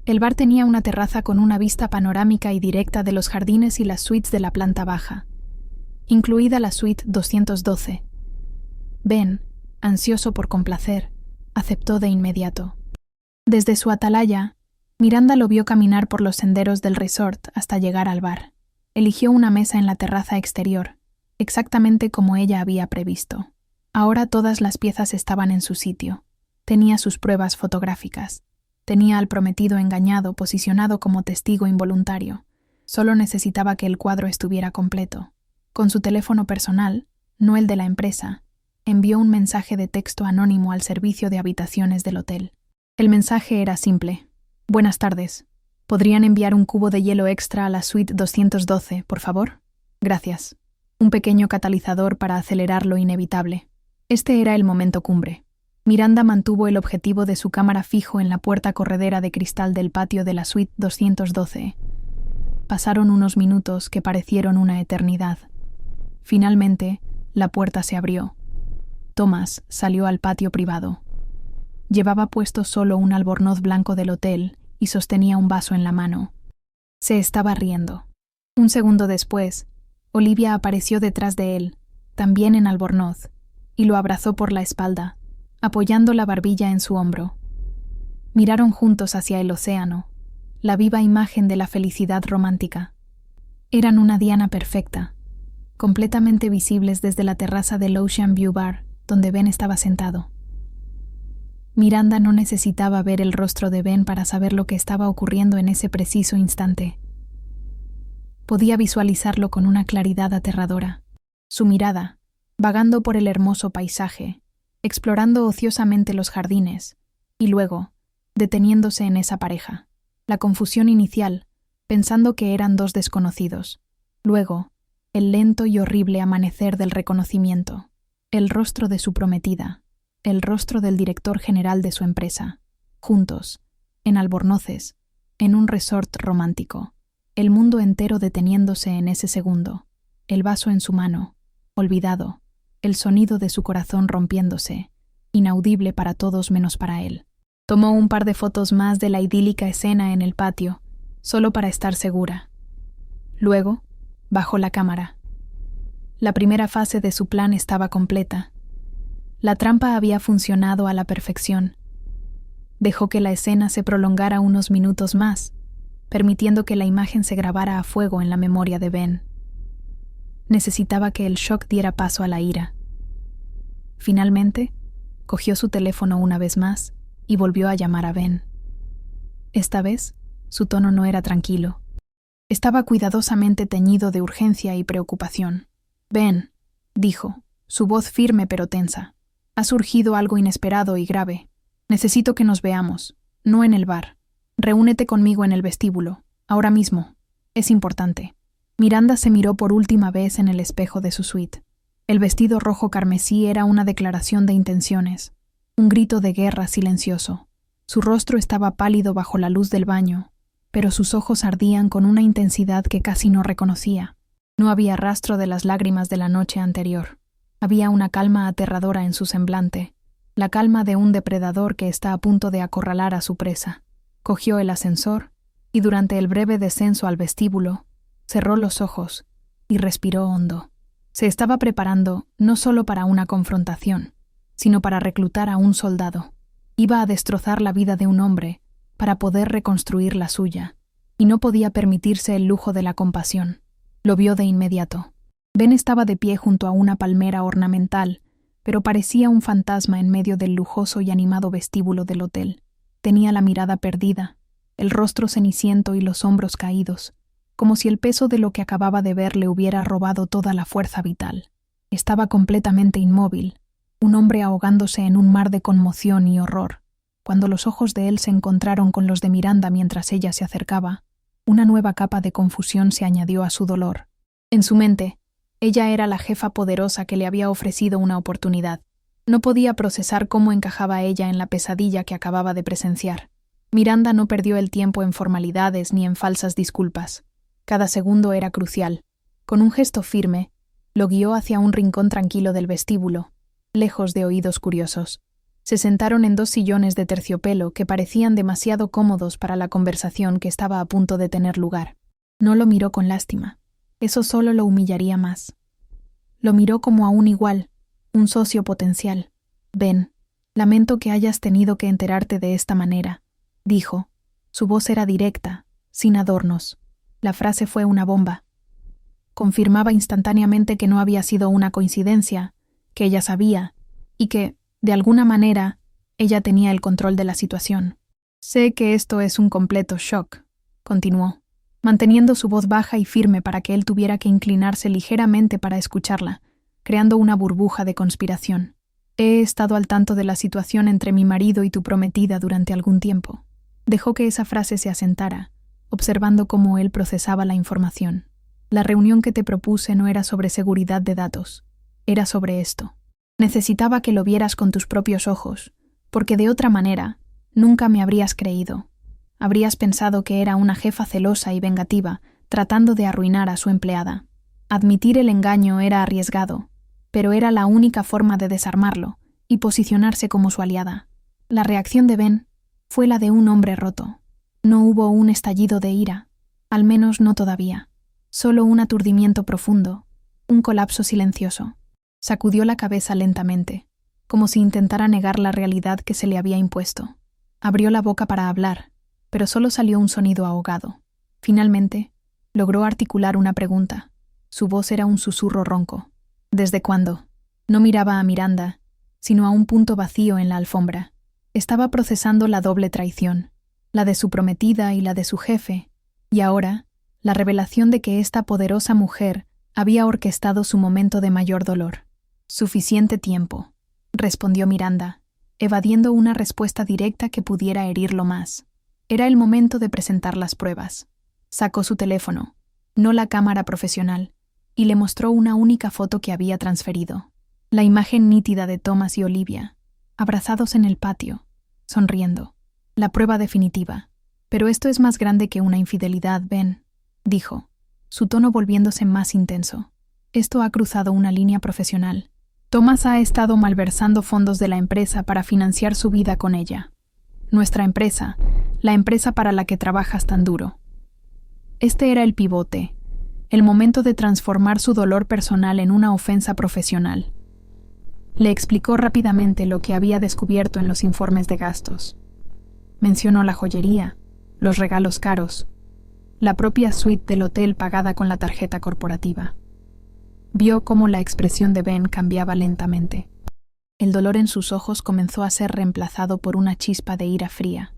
el bar tenía una terraza con una vista panorámica y directa de los jardines y las suites de la planta baja, incluida la suite 212. Ben, ansioso por complacer, aceptó de inmediato. Desde su atalaya, Miranda lo vio caminar por los senderos del resort hasta llegar al bar. Eligió una mesa en la terraza exterior, exactamente como ella había previsto. Ahora todas las piezas estaban en su sitio. Tenía sus pruebas fotográficas. Tenía al prometido engañado posicionado como testigo involuntario. Solo necesitaba que el cuadro estuviera completo. Con su teléfono personal, no el de la empresa, envió un mensaje de texto anónimo al servicio de habitaciones del hotel. El mensaje era simple. «Buenas tardes. ¿Podrían enviar un cubo de hielo extra a la suite 212, por favor? Gracias». Un pequeño catalizador para acelerar lo inevitable. Este era el momento cumbre. Miranda mantuvo el objetivo de su cámara fijo en la puerta corredera de cristal del patio de la suite 212. Pasaron unos minutos que parecieron una eternidad. Finalmente, la puerta se abrió. Thomas salió al patio privado. Llevaba puesto solo un albornoz blanco del hotel y sostenía un vaso en la mano. Se estaba riendo. Un segundo después, Olivia apareció detrás de él, también en albornoz, y lo abrazó por la espalda, apoyando la barbilla en su hombro. Miraron juntos hacia el océano, la viva imagen de la felicidad romántica. Eran una diana perfecta, completamente visibles desde la terraza del Ocean View Bar, donde Ben estaba sentado. Miranda no necesitaba ver el rostro de Ben para saber lo que estaba ocurriendo en ese preciso instante. Podía visualizarlo con una claridad aterradora. Su mirada, vagando por el hermoso paisaje, explorando ociosamente los jardines, y luego, deteniéndose en esa pareja. La confusión inicial, pensando que eran dos desconocidos. Luego, el lento y horrible amanecer del reconocimiento. El rostro de su prometida. El rostro del director general de su empresa, juntos, en albornoces, en un resort romántico, el mundo entero deteniéndose en ese segundo, el vaso en su mano, olvidado, el sonido de su corazón rompiéndose, inaudible para todos menos para él. Tomó un par de fotos más de la idílica escena en el patio, solo para estar segura. Luego, bajó la cámara. La primera fase de su plan estaba completa. La trampa había funcionado a la perfección. Dejó que la escena se prolongara unos minutos más, permitiendo que la imagen se grabara a fuego en la memoria de Ben. Necesitaba que el shock diera paso a la ira. Finalmente, cogió su teléfono una vez más y volvió a llamar a Ben. Esta vez, su tono no era tranquilo. Estaba cuidadosamente teñido de urgencia y preocupación. «Ben», dijo, su voz firme pero tensa. «Ha surgido algo inesperado y grave. Necesito que nos veamos, no en el bar. Reúnete conmigo en el vestíbulo, ahora mismo. Es importante». Miranda se miró por última vez en el espejo de su suite. El vestido rojo carmesí era una declaración de intenciones, un grito de guerra silencioso. Su rostro estaba pálido bajo la luz del baño, pero sus ojos ardían con una intensidad que casi no reconocía. No había rastro de las lágrimas de la noche anterior. Había una calma aterradora en su semblante, la calma de un depredador que está a punto de acorralar a su presa. Cogió el ascensor y durante el breve descenso al vestíbulo, cerró los ojos y respiró hondo. Se estaba preparando no solo para una confrontación, sino para reclutar a un soldado. Iba a destrozar la vida de un hombre para poder reconstruir la suya, y no podía permitirse el lujo de la compasión. Lo vio de inmediato. Ben estaba de pie junto a una palmera ornamental, pero parecía un fantasma en medio del lujoso y animado vestíbulo del hotel. Tenía la mirada perdida, el rostro ceniciento y los hombros caídos, como si el peso de lo que acababa de ver le hubiera robado toda la fuerza vital. Estaba completamente inmóvil, un hombre ahogándose en un mar de conmoción y horror. Cuando los ojos de él se encontraron con los de Miranda mientras ella se acercaba, una nueva capa de confusión se añadió a su dolor. En su mente, ella era la jefa poderosa que le había ofrecido una oportunidad. No podía procesar cómo encajaba ella en la pesadilla que acababa de presenciar. Miranda no perdió el tiempo en formalidades ni en falsas disculpas. Cada segundo era crucial. Con un gesto firme, lo guió hacia un rincón tranquilo del vestíbulo, lejos de oídos curiosos. Se sentaron en 2 sillones de terciopelo que parecían demasiado cómodos para la conversación que estaba a punto de tener lugar. No lo miró con lástima. Eso solo lo humillaría más. Lo miró como a un igual, un socio potencial. «Ben, lamento que hayas tenido que enterarte de esta manera», dijo. Su voz era directa, sin adornos. La frase fue una bomba. Confirmaba instantáneamente que no había sido una coincidencia, que ella sabía, y que, de alguna manera, ella tenía el control de la situación. «Sé que esto es un completo shock», continuó, manteniendo su voz baja y firme para que él tuviera que inclinarse ligeramente para escucharla, creando una burbuja de conspiración. «He estado al tanto de la situación entre mi marido y tu prometida durante algún tiempo». Dejó que esa frase se asentara, observando cómo él procesaba la información. «La reunión que te propuse no era sobre seguridad de datos, era sobre esto. Necesitaba que lo vieras con tus propios ojos, porque de otra manera nunca me habrías creído. Habrías pensado que era una jefa celosa y vengativa, tratando de arruinar a su empleada. Admitir el engaño era arriesgado, pero era la única forma de desarmarlo y posicionarse como su aliada. La reacción de Ben fue la de un hombre roto. No hubo un estallido de ira, al menos no todavía. Solo un aturdimiento profundo, un colapso silencioso. Sacudió la cabeza lentamente, como si intentara negar la realidad que se le había impuesto. Abrió la boca para hablar, pero solo salió un sonido ahogado. Finalmente, logró articular una pregunta. Su voz era un susurro ronco. ¿Desde cuándo? No miraba a Miranda, sino a un punto vacío en la alfombra. Estaba procesando la doble traición, la de su prometida y la de su jefe, y ahora, la revelación de que esta poderosa mujer había orquestado su momento de mayor dolor. Suficiente tiempo, respondió Miranda, evadiendo una respuesta directa que pudiera herirlo más. Era el momento de presentar las pruebas. Sacó su teléfono, no la cámara profesional, y le mostró una única foto que había transferido. La imagen nítida de Thomas y Olivia, abrazados en el patio, sonriendo. La prueba definitiva. Pero esto es más grande que una infidelidad, Ben, dijo, su tono volviéndose más intenso. Esto ha cruzado una línea profesional. Thomas ha estado malversando fondos de la empresa para financiar su vida con ella. Nuestra empresa, la empresa para la que trabajas tan duro. Este era el pivote, el momento de transformar su dolor personal en una ofensa profesional. Le explicó rápidamente lo que había descubierto en los informes de gastos. Mencionó la joyería, los regalos caros, la propia suite del hotel pagada con la tarjeta corporativa. Vio cómo la expresión de Ben cambiaba lentamente. El dolor en sus ojos comenzó a ser reemplazado por una chispa de ira fría.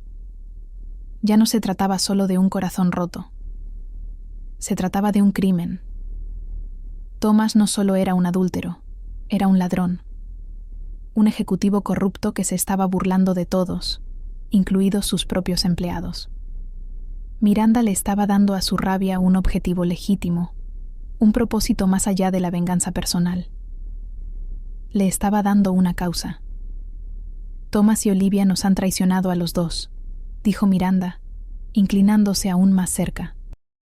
Ya no se trataba solo de un corazón roto. Se trataba de un crimen. Thomas no solo era un adúltero, era un ladrón. Un ejecutivo corrupto que se estaba burlando de todos, incluidos sus propios empleados. Miranda le estaba dando a su rabia un objetivo legítimo, un propósito más allá de la venganza personal. Le estaba dando una causa. Thomas y Olivia nos han traicionado a los dos, dijo Miranda, inclinándose aún más cerca.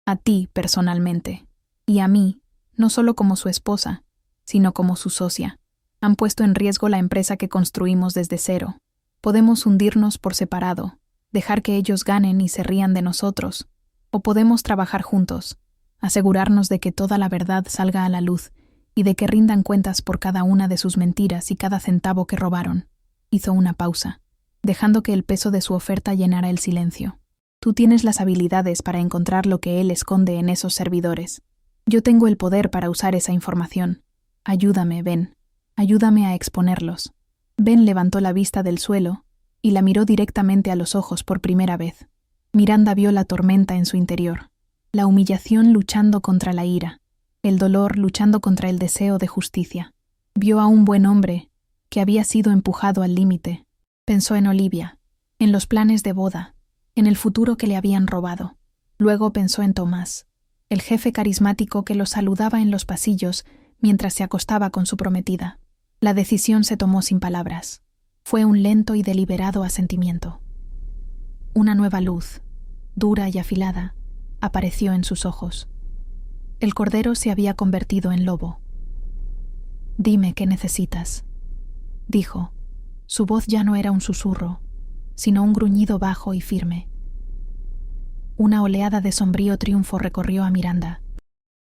A ti, personalmente, y a mí, no solo como su esposa, sino como su socia. Han puesto en riesgo la empresa que construimos desde cero. Podemos hundirnos por separado, dejar que ellos ganen y se rían de nosotros, o podemos trabajar juntos, asegurarnos de que toda la verdad salga a la luz y de que rindan cuentas por cada una de sus mentiras y cada centavo que robaron. Hizo una pausa, dejando que el peso de su oferta llenara el silencio. Tú tienes las habilidades para encontrar lo que él esconde en esos servidores. Yo tengo el poder para usar esa información. Ayúdame, Ben. Ayúdame a exponerlos. Ben levantó la vista del suelo y la miró directamente a los ojos por primera vez. Miranda vio la tormenta en su interior, la humillación luchando contra la ira, el dolor luchando contra el deseo de justicia. Vio a un buen hombre que había sido empujado al límite. Pensó en Olivia, en los planes de boda, en el futuro que le habían robado. Luego pensó en Tomás, el jefe carismático que lo saludaba en los pasillos mientras se acostaba con su prometida. La decisión se tomó sin palabras. Fue un lento y deliberado asentimiento. Una nueva luz, dura y afilada, apareció en sus ojos. El cordero se había convertido en lobo. «Dime qué necesitas», dijo. Su voz ya no era un susurro, sino un gruñido bajo y firme. Una oleada de sombrío triunfo recorrió a Miranda.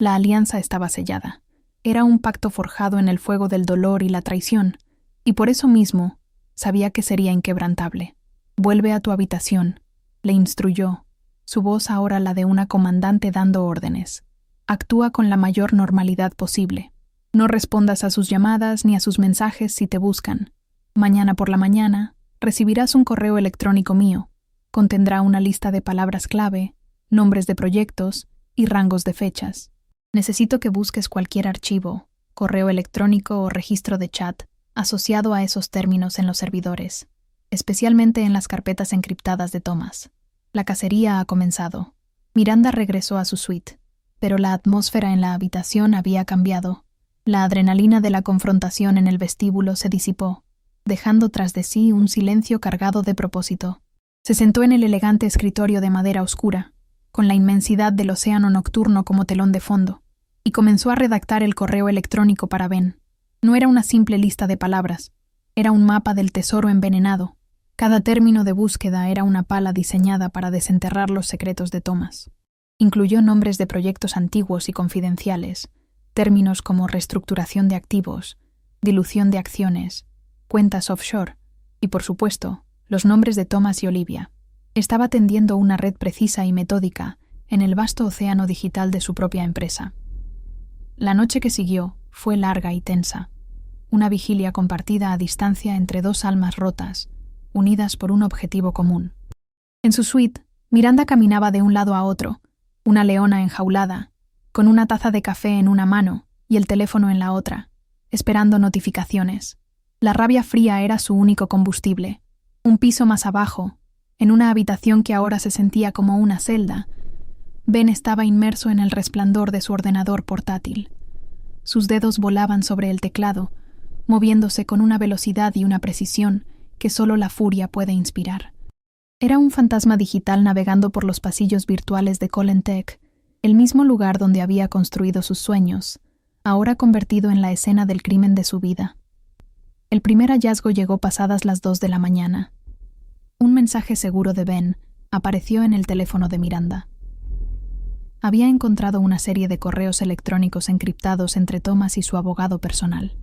La alianza estaba sellada. Era un pacto forjado en el fuego del dolor y la traición, y por eso mismo sabía que sería inquebrantable. «Vuelve a tu habitación», le instruyó, su voz ahora la de una comandante dando órdenes. «Actúa con la mayor normalidad posible. No respondas a sus llamadas ni a sus mensajes si te buscan. Mañana por la mañana recibirás un correo electrónico mío. Contendrá una lista de palabras clave, nombres de proyectos y rangos de fechas. Necesito que busques cualquier archivo, correo electrónico o registro de chat asociado a esos términos en los servidores, especialmente en las carpetas encriptadas de Thomas. La cacería ha comenzado». Miranda regresó a su suite, pero la atmósfera en la habitación había cambiado. La adrenalina de la confrontación en el vestíbulo se disipó, dejando tras de sí un silencio cargado de propósito. Se sentó en el elegante escritorio de madera oscura, con la inmensidad del océano nocturno como telón de fondo, y comenzó a redactar el correo electrónico para Ben. No era una simple lista de palabras, era un mapa del tesoro envenenado, Cada término de búsqueda era una pala diseñada para desenterrar los secretos de Thomas. Incluyó nombres de proyectos antiguos y confidenciales, términos como reestructuración de activos, dilución de acciones, cuentas offshore y, por supuesto, los nombres de Thomas y Olivia. Estaba tendiendo una red precisa y metódica en el vasto océano digital de su propia empresa. La noche que siguió fue larga y tensa, una vigilia compartida a distancia entre dos almas rotas, unidas por un objetivo común. En su suite, Miranda caminaba de un lado a otro, una leona enjaulada, con una taza de café en una mano y el teléfono en la otra, esperando notificaciones. La rabia fría era su único combustible. Un piso más abajo, en una habitación que ahora se sentía como una celda, Ben estaba inmerso en el resplandor de su ordenador portátil. Sus dedos volaban sobre el teclado, moviéndose con una velocidad y una precisión que solo la furia puede inspirar. Era un fantasma digital navegando por los pasillos virtuales de Colentech, el mismo lugar donde había construido sus sueños, ahora convertido en la escena del crimen de su vida. El primer hallazgo llegó pasadas las 2 de la mañana. Un mensaje seguro de Ben apareció en el teléfono de Miranda. Había encontrado una serie de correos electrónicos encriptados entre Thomas y su abogado personal.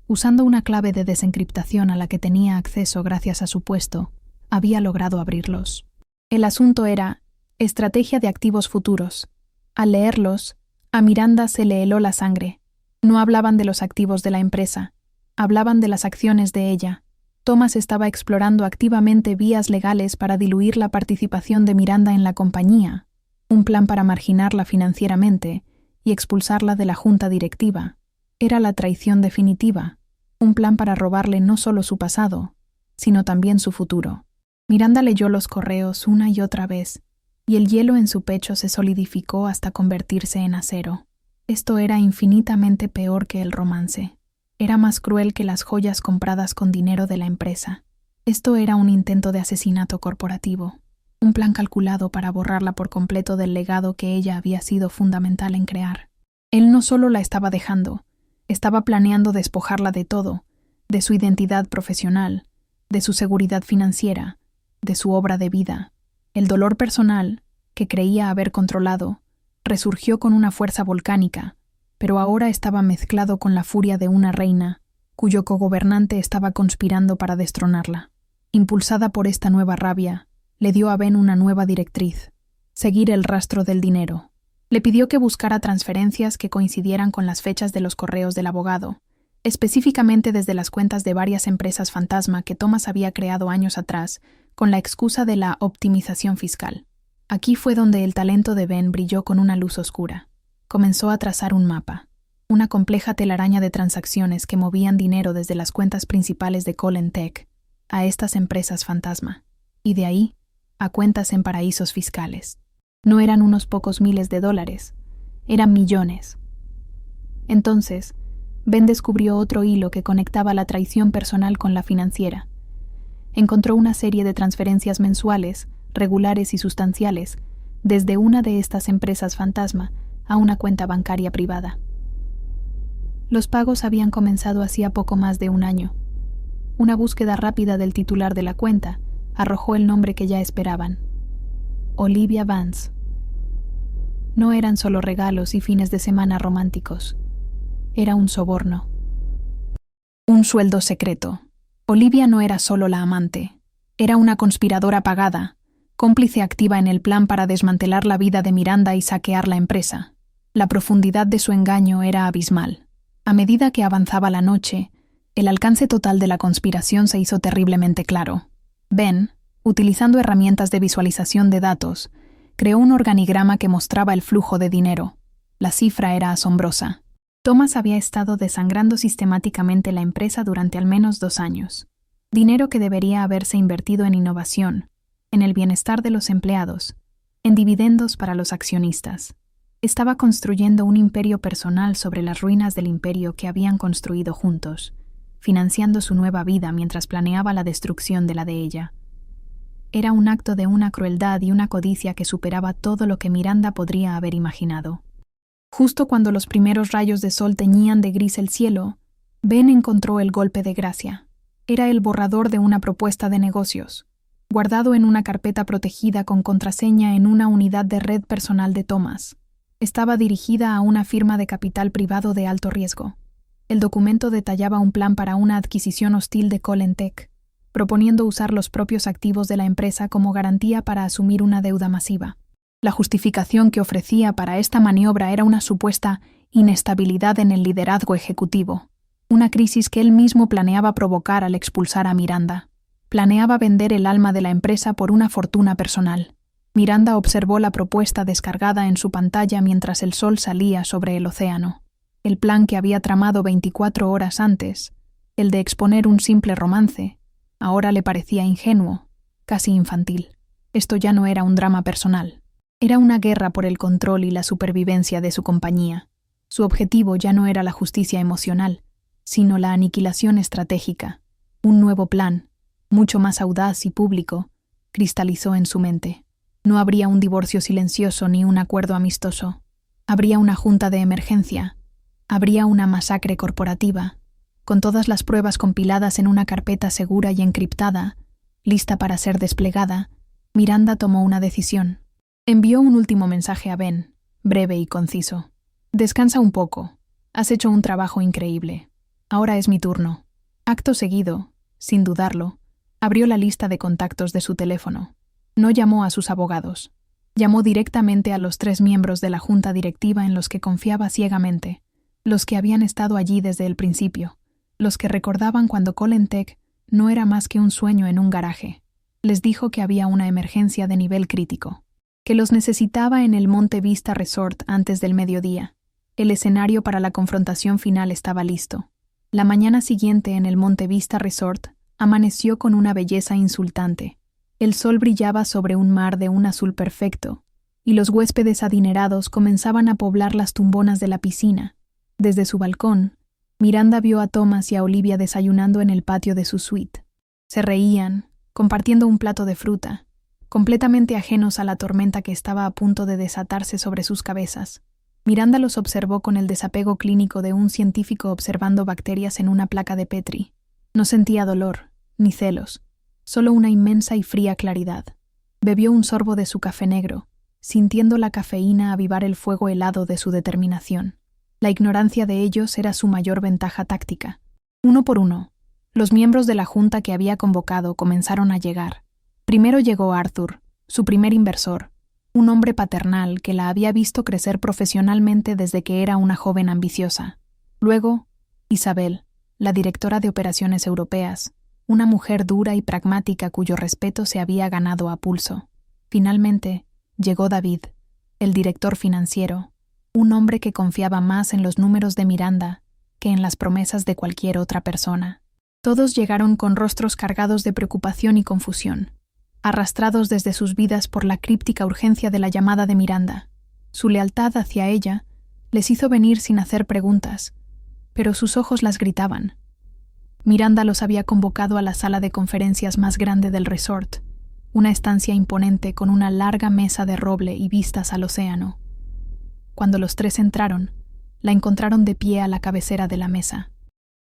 Usando una clave de desencriptación a la que tenía acceso gracias a su puesto, había logrado abrirlos. El asunto era estrategia de activos futuros. Al leerlos, a Miranda se le heló la sangre. No hablaban de los activos de la empresa, hablaban de las acciones de ella. Thomas estaba explorando activamente vías legales para diluir la participación de Miranda en la compañía, un plan para marginarla financieramente y expulsarla de la junta directiva. Era la traición definitiva, un plan para robarle no solo su pasado, sino también su futuro. Miranda leyó los correos una y otra vez, y el hielo en su pecho se solidificó hasta convertirse en acero. Esto era infinitamente peor que el romance. Era más cruel que las joyas compradas con dinero de la empresa. Esto era un intento de asesinato corporativo, un plan calculado para borrarla por completo del legado que ella había sido fundamental en crear. Él no solo la estaba dejando, estaba planeando despojarla de todo, de su identidad profesional, de su seguridad financiera, de su obra de vida. El dolor personal, que creía haber controlado, resurgió con una fuerza volcánica, pero ahora estaba mezclado con la furia de una reina, cuyo cogobernante estaba conspirando para destronarla. Impulsada por esta nueva rabia, le dio a Ben una nueva directriz: seguir el rastro del dinero. Le pidió que buscara transferencias que coincidieran con las fechas de los correos del abogado, específicamente desde las cuentas de varias empresas fantasma que Thomas había creado años atrás, con la excusa de la optimización fiscal. Aquí fue donde el talento de Ben brilló con una luz oscura. Comenzó a trazar un mapa, una compleja telaraña de transacciones que movían dinero desde las cuentas principales de Colentech a estas empresas fantasma, y de ahí a cuentas en paraísos fiscales. No eran unos pocos miles de dólares, eran millones. Entonces, Ben descubrió otro hilo que conectaba la traición personal con la financiera. Encontró una serie de transferencias mensuales, regulares y sustanciales, desde una de estas empresas fantasma a una cuenta bancaria privada. Los pagos habían comenzado hacía poco más de un año. Una búsqueda rápida del titular de la cuenta arrojó el nombre que ya esperaban: Olivia Vance. No eran solo regalos y fines de semana románticos. Era un soborno. Un sueldo secreto. Olivia no era solo la amante. Era una conspiradora pagada, cómplice activa en el plan para desmantelar la vida de Miranda y saquear la empresa. La profundidad de su engaño era abismal. A medida que avanzaba la noche, el alcance total de la conspiración se hizo terriblemente claro. Ben, utilizando herramientas de visualización de datos, creó un organigrama que mostraba el flujo de dinero. La cifra era asombrosa. Thomas había estado desangrando sistemáticamente la empresa durante al menos 2 años. Dinero que debería haberse invertido en innovación, en el bienestar de los empleados, en dividendos para los accionistas. Estaba construyendo un imperio personal sobre las ruinas del imperio que habían construido juntos, financiando su nueva vida mientras planeaba la destrucción de la de ella. Era un acto de una crueldad y una codicia que superaba todo lo que Miranda podría haber imaginado. Justo cuando los primeros rayos de sol teñían de gris el cielo, Ben encontró el golpe de gracia. Era el borrador de una propuesta de negocios, guardado en una carpeta protegida con contraseña en una unidad de red personal de Thomas. Estaba dirigida a una firma de capital privado de alto riesgo. El documento detallaba un plan para una adquisición hostil de Colentech, proponiendo usar los propios activos de la empresa como garantía para asumir una deuda masiva. La justificación que ofrecía para esta maniobra era una supuesta inestabilidad en el liderazgo ejecutivo, una crisis que él mismo planeaba provocar al expulsar a Miranda. Planeaba vender el alma de la empresa por una fortuna personal. Miranda observó la propuesta descargada en su pantalla mientras el sol salía sobre el océano. El plan que había tramado 24 horas antes, el de exponer un simple romance, ahora le parecía ingenuo, casi infantil. Esto ya no era un drama personal. Era una guerra por el control y la supervivencia de su compañía. Su objetivo ya no era la justicia emocional, sino la aniquilación estratégica. Un nuevo plan, mucho más audaz y público, cristalizó en su mente. No habría un divorcio silencioso ni un acuerdo amistoso. Habría una junta de emergencia. Habría una masacre corporativa, con todas las pruebas compiladas en una carpeta segura y encriptada, lista para ser desplegada. Miranda tomó una decisión. Envió un último mensaje a Ben, breve y conciso. «Descansa un poco. Has hecho un trabajo increíble. Ahora es mi turno». Acto seguido, sin dudarlo, abrió la lista de contactos de su teléfono. No llamó a sus abogados. Llamó directamente a los 3 miembros de la junta directiva en los que confiaba ciegamente, los que habían estado allí desde el principio, los que recordaban cuando Colentech no era más que un sueño en un garaje. Les dijo que había una emergencia de nivel crítico, que los necesitaba en el Monte Vista Resort antes del mediodía. El escenario para la confrontación final estaba listo. La mañana siguiente en el Monte Vista Resort amaneció con una belleza insultante. El sol brillaba sobre un mar de un azul perfecto, y los huéspedes adinerados comenzaban a poblar las tumbonas de la piscina. Desde su balcón, Miranda vio a Thomas y a Olivia desayunando en el patio de su suite. Se reían, compartiendo un plato de fruta, completamente ajenos a la tormenta que estaba a punto de desatarse sobre sus cabezas. Miranda los observó con el desapego clínico de un científico observando bacterias en una placa de Petri. No sentía dolor, ni celos, solo una inmensa y fría claridad. Bebió un sorbo de su café negro, sintiendo la cafeína avivar el fuego helado de su determinación. La ignorancia de ellos era su mayor ventaja táctica. Uno por uno, los miembros de la junta que había convocado comenzaron a llegar. Primero llegó Arthur, su primer inversor, un hombre paternal que la había visto crecer profesionalmente desde que era una joven ambiciosa. Luego, Isabel, la directora de operaciones europeas, una mujer dura y pragmática cuyo respeto se había ganado a pulso. Finalmente, llegó David, el director financiero, un hombre que confiaba más en los números de Miranda que en las promesas de cualquier otra persona. Todos llegaron con rostros cargados de preocupación y confusión, arrastrados desde sus vidas por la críptica urgencia de la llamada de Miranda. Su lealtad hacia ella les hizo venir sin hacer preguntas, pero sus ojos las gritaban. Miranda los había convocado a la sala de conferencias más grande del resort, una estancia imponente con una larga mesa de roble y vistas al océano. Cuando los 3 entraron, la encontraron de pie a la cabecera de la mesa.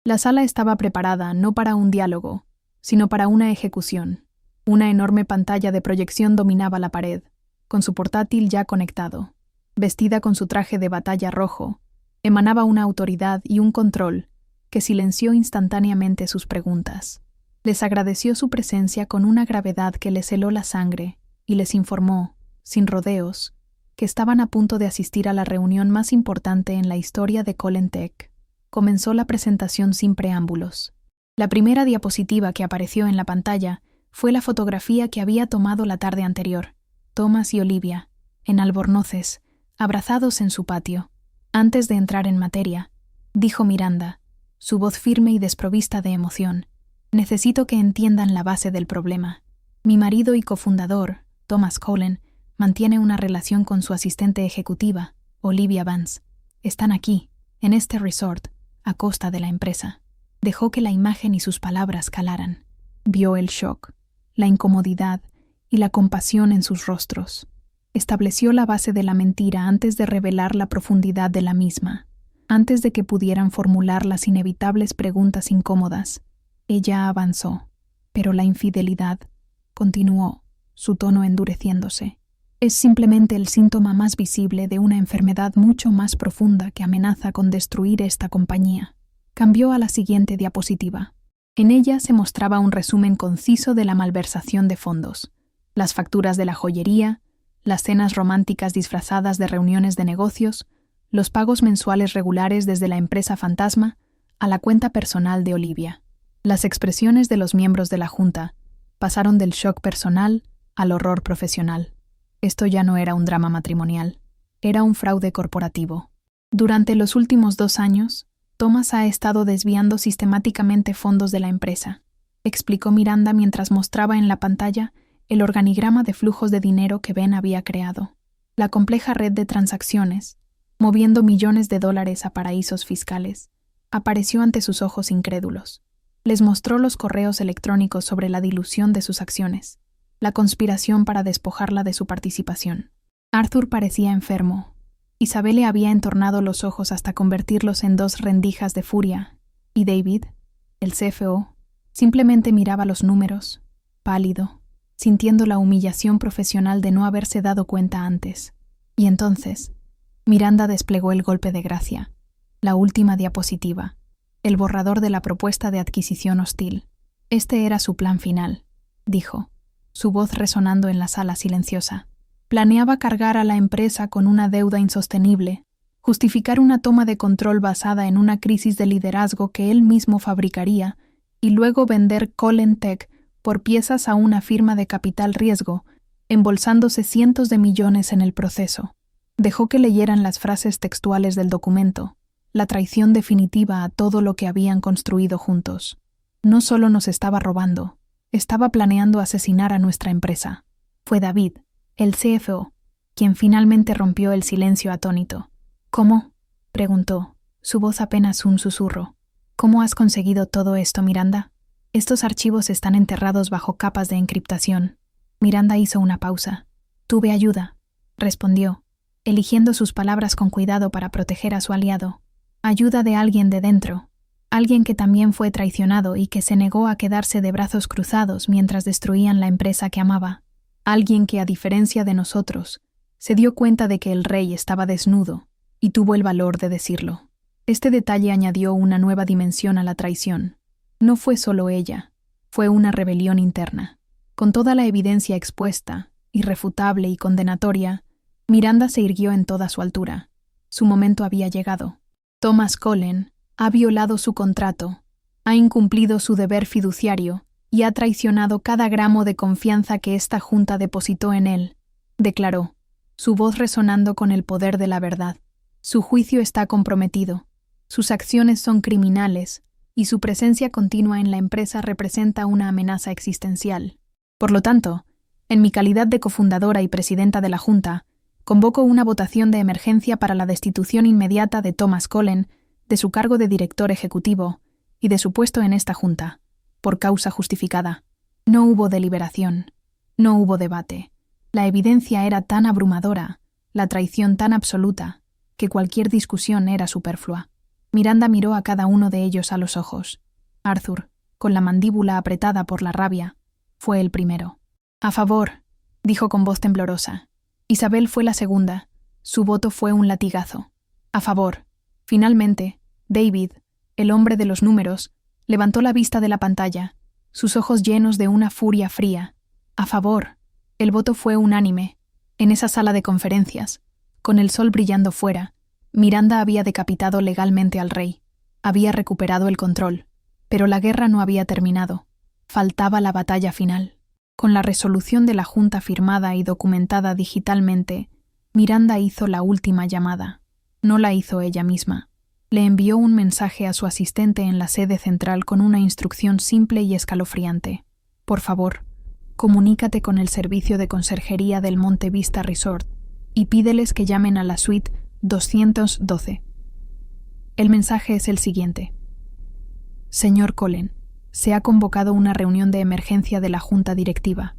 La sala estaba preparada no para un diálogo, sino para una ejecución. Una enorme pantalla de proyección dominaba la pared, con su portátil ya conectado. Vestida con su traje de batalla rojo, emanaba una autoridad y un control que silenció instantáneamente sus preguntas. Les agradeció su presencia con una gravedad que les heló la sangre y les informó, sin rodeos, que estaban a punto de asistir a la reunión más importante en la historia de Colentech. Comenzó la presentación sin preámbulos. La primera diapositiva que apareció en la pantalla fue la fotografía que había tomado la tarde anterior, Thomas y Olivia, en Albornoces, abrazados en su patio. Antes de entrar en materia, dijo Miranda, su voz firme y desprovista de emoción: «Necesito que entiendan la base del problema. Mi marido y cofundador, Thomas Cullen, mantiene una relación con su asistente ejecutiva, Olivia Vance. Están aquí, en este resort, a costa de la empresa». Dejó que la imagen y sus palabras calaran. Vio el shock, la incomodidad y la compasión en sus rostros. Estableció la base de la mentira antes de revelar la profundidad de la misma, antes de que pudieran formular las inevitables preguntas incómodas. Ella avanzó, pero la infidelidad continuó, su tono endureciéndose. Es simplemente el síntoma más visible de una enfermedad mucho más profunda que amenaza con destruir esta compañía. Cambió a la siguiente diapositiva. En ella se mostraba un resumen conciso de la malversación de fondos, las facturas de la joyería, las cenas románticas disfrazadas de reuniones de negocios, los pagos mensuales regulares desde la empresa fantasma a la cuenta personal de Olivia. Las expresiones de los miembros de la Junta pasaron del shock personal al horror profesional. Esto ya no era un drama matrimonial, era un fraude corporativo. Durante los últimos 2 años, Thomas ha estado desviando sistemáticamente fondos de la empresa, explicó Miranda mientras mostraba en la pantalla el organigrama de flujos de dinero que Ben había creado. La compleja red de transacciones, moviendo millones de dólares a paraísos fiscales, apareció ante sus ojos incrédulos. Les mostró los correos electrónicos sobre la dilución de sus acciones, la conspiración para despojarla de su participación. Arthur parecía enfermo. Isabel le había entornado los ojos hasta convertirlos en 2 rendijas de furia, y David, el CFO, simplemente miraba los números, pálido, sintiendo la humillación profesional de no haberse dado cuenta antes. Y entonces, Miranda desplegó el golpe de gracia, la última diapositiva, el borrador de la propuesta de adquisición hostil. Este era su plan final, dijo, su voz resonando en la sala silenciosa. Planeaba cargar a la empresa con una deuda insostenible, justificar una toma de control basada en una crisis de liderazgo que él mismo fabricaría y luego vender Colin Tech por piezas a una firma de capital riesgo, embolsándose cientos de millones en el proceso. Dejó que leyeran las frases textuales del documento, la traición definitiva a todo lo que habían construido juntos. No solo nos estaba robando, estaba planeando asesinar a nuestra empresa. Fue David, el CFO, quien finalmente rompió el silencio atónito. ¿Cómo?, preguntó, su voz apenas un susurro. ¿Cómo has conseguido todo esto, Miranda? Estos archivos están enterrados bajo capas de encriptación. Miranda hizo una pausa. Tuve ayuda, respondió, eligiendo sus palabras con cuidado para proteger a su aliado. Ayuda de alguien de dentro, alguien que también fue traicionado y que se negó a quedarse de brazos cruzados mientras destruían la empresa que amaba. Alguien que, a diferencia de nosotros, se dio cuenta de que el rey estaba desnudo y tuvo el valor de decirlo. Este detalle añadió una nueva dimensión a la traición. No fue solo ella, fue una rebelión interna. Con toda la evidencia expuesta, irrefutable y condenatoria, Miranda se irguió en toda su altura. Su momento había llegado. Thomas Cullen ha violado su contrato, ha incumplido su deber fiduciario y ha traicionado cada gramo de confianza que esta junta depositó en él, declaró, su voz resonando con el poder de la verdad. Su juicio está comprometido, sus acciones son criminales y su presencia continua en la empresa representa una amenaza existencial. Por lo tanto, en mi calidad de cofundadora y presidenta de la Junta, convoco una votación de emergencia para la destitución inmediata de Thomas Cullen de su cargo de director ejecutivo y de su puesto en esta Junta, por causa justificada. No hubo deliberación, no hubo debate. La evidencia era tan abrumadora, la traición tan absoluta, que cualquier discusión era superflua. Miranda miró a cada uno de ellos a los ojos. Arthur, con la mandíbula apretada por la rabia, fue el primero. «A favor», dijo con voz temblorosa. Isabel fue la segunda. Su voto fue un latigazo. «A favor». Finalmente, David, el hombre de los números, levantó la vista de la pantalla, sus ojos llenos de una furia fría. «A favor». El voto fue unánime. En esa sala de conferencias, con el sol brillando fuera, Miranda había decapitado legalmente al rey. Había recuperado el control. Pero la guerra no había terminado. Faltaba la batalla final. Con la resolución de la Junta firmada y documentada digitalmente, Miranda hizo la última llamada. No la hizo ella misma. Le envió un mensaje a su asistente en la sede central con una instrucción simple y escalofriante. «Por favor, comunícate con el servicio de conserjería del Monte Vista Resort y pídeles que llamen a la suite 212. El mensaje es el siguiente. Señor Cullen, se ha convocado una reunión de emergencia de la Junta Directiva.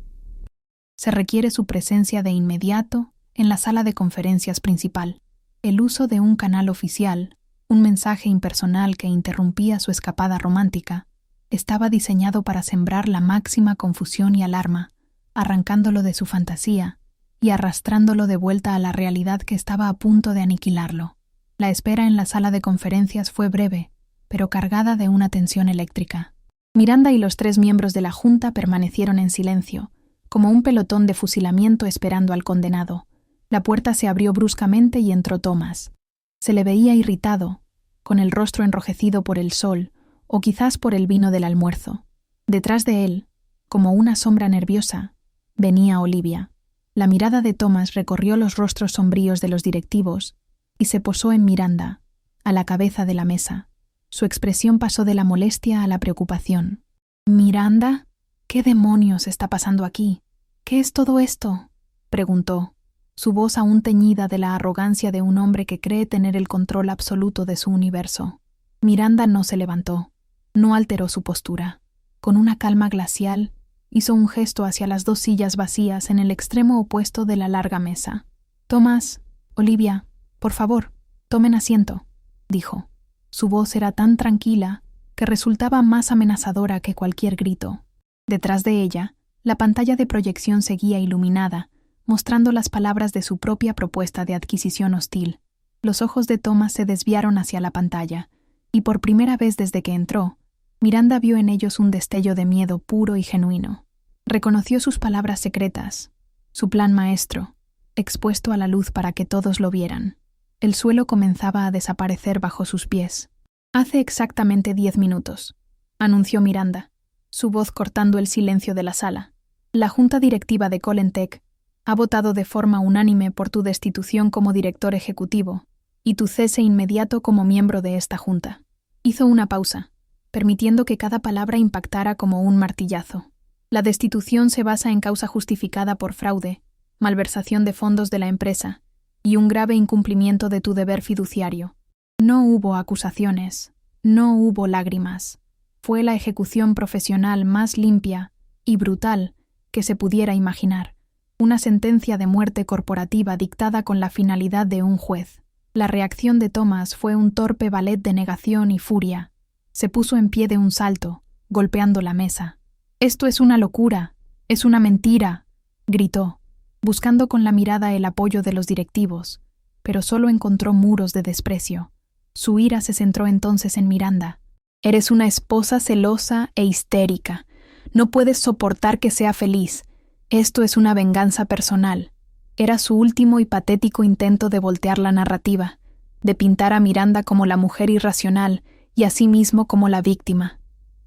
Se requiere su presencia de inmediato en la sala de conferencias principal. El uso de un canal oficial, un mensaje impersonal que interrumpía su escapada romántica, estaba diseñado para sembrar la máxima confusión y alarma, arrancándolo de su fantasía y arrastrándolo de vuelta a la realidad que estaba a punto de aniquilarlo. La espera en la sala de conferencias fue breve, pero cargada de una tensión eléctrica. Miranda y los 3 miembros de la Junta permanecieron en silencio, como un pelotón de fusilamiento esperando al condenado. La puerta se abrió bruscamente y entró Thomas. Se le veía irritado, con el rostro enrojecido por el sol o quizás por el vino del almuerzo. Detrás de él, como una sombra nerviosa, venía Olivia. La mirada de Thomas recorrió los rostros sombríos de los directivos y se posó en Miranda, a la cabeza de la mesa. Su expresión pasó de la molestia a la preocupación. «¿Miranda? ¿Qué demonios está pasando aquí? ¿Qué es todo esto?», preguntó, su voz aún teñida de la arrogancia de un hombre que cree tener el control absoluto de su universo. Miranda no se levantó, no alteró su postura. Con una calma glacial, hizo un gesto hacia las 2 sillas vacías en el extremo opuesto de la larga mesa. «Thomas, Olivia, por favor, tomen asiento», dijo. Su voz era tan tranquila que resultaba más amenazadora que cualquier grito. Detrás de ella, la pantalla de proyección seguía iluminada, mostrando las palabras de su propia propuesta de adquisición hostil. Los ojos de Thomas se desviaron hacia la pantalla, y por primera vez desde que entró, Miranda vio en ellos un destello de miedo puro y genuino. Reconoció sus palabras secretas, su plan maestro, expuesto a la luz para que todos lo vieran. El suelo comenzaba a desaparecer bajo sus pies. «Hace exactamente 10 minutos», anunció Miranda, su voz cortando el silencio de la sala. «La junta directiva de Colentech ha votado de forma unánime por tu destitución como director ejecutivo y tu cese inmediato como miembro de esta junta». Hizo una pausa, permitiendo que cada palabra impactara como un martillazo. «La destitución se basa en causa justificada por fraude, malversación de fondos de la empresa y un grave incumplimiento de tu deber fiduciario. No hubo acusaciones, no hubo lágrimas. Fue la ejecución profesional más limpia y brutal que se pudiera imaginar. Una sentencia de muerte corporativa dictada con la finalidad de un juez». La reacción de Thomas fue un torpe ballet de negación y furia. Se puso en pie de un salto, golpeando la mesa. «Esto es una locura, es una mentira», gritó, buscando con la mirada el apoyo de los directivos, pero solo encontró muros de desprecio. Su ira se centró entonces en Miranda. «Eres una esposa celosa e histérica. No puedes soportar que sea feliz. Esto es una venganza personal». Era su último y patético intento de voltear la narrativa, de pintar a Miranda como la mujer irracional y a sí mismo como la víctima.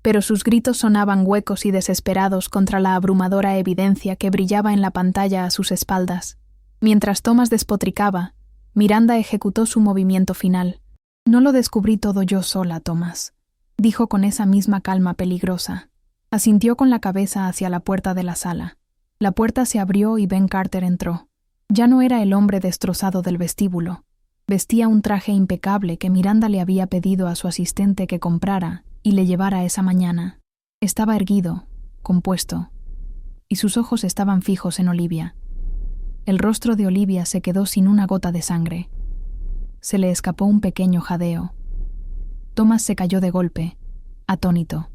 Pero sus gritos sonaban huecos y desesperados contra la abrumadora evidencia que brillaba en la pantalla a sus espaldas. Mientras Thomas despotricaba, Miranda ejecutó su movimiento final. «No lo descubrí todo yo sola, Thomas», dijo con esa misma calma peligrosa. Asintió con la cabeza hacia la puerta de la sala. La puerta se abrió y Ben Carter entró. Ya no era el hombre destrozado del vestíbulo. Vestía un traje impecable que Miranda le había pedido a su asistente que comprara y le llevara esa mañana. Estaba erguido, compuesto, y sus ojos estaban fijos en Olivia. El rostro de Olivia se quedó sin una gota de sangre. Se le escapó un pequeño jadeo. Thomas se cayó de golpe, atónito.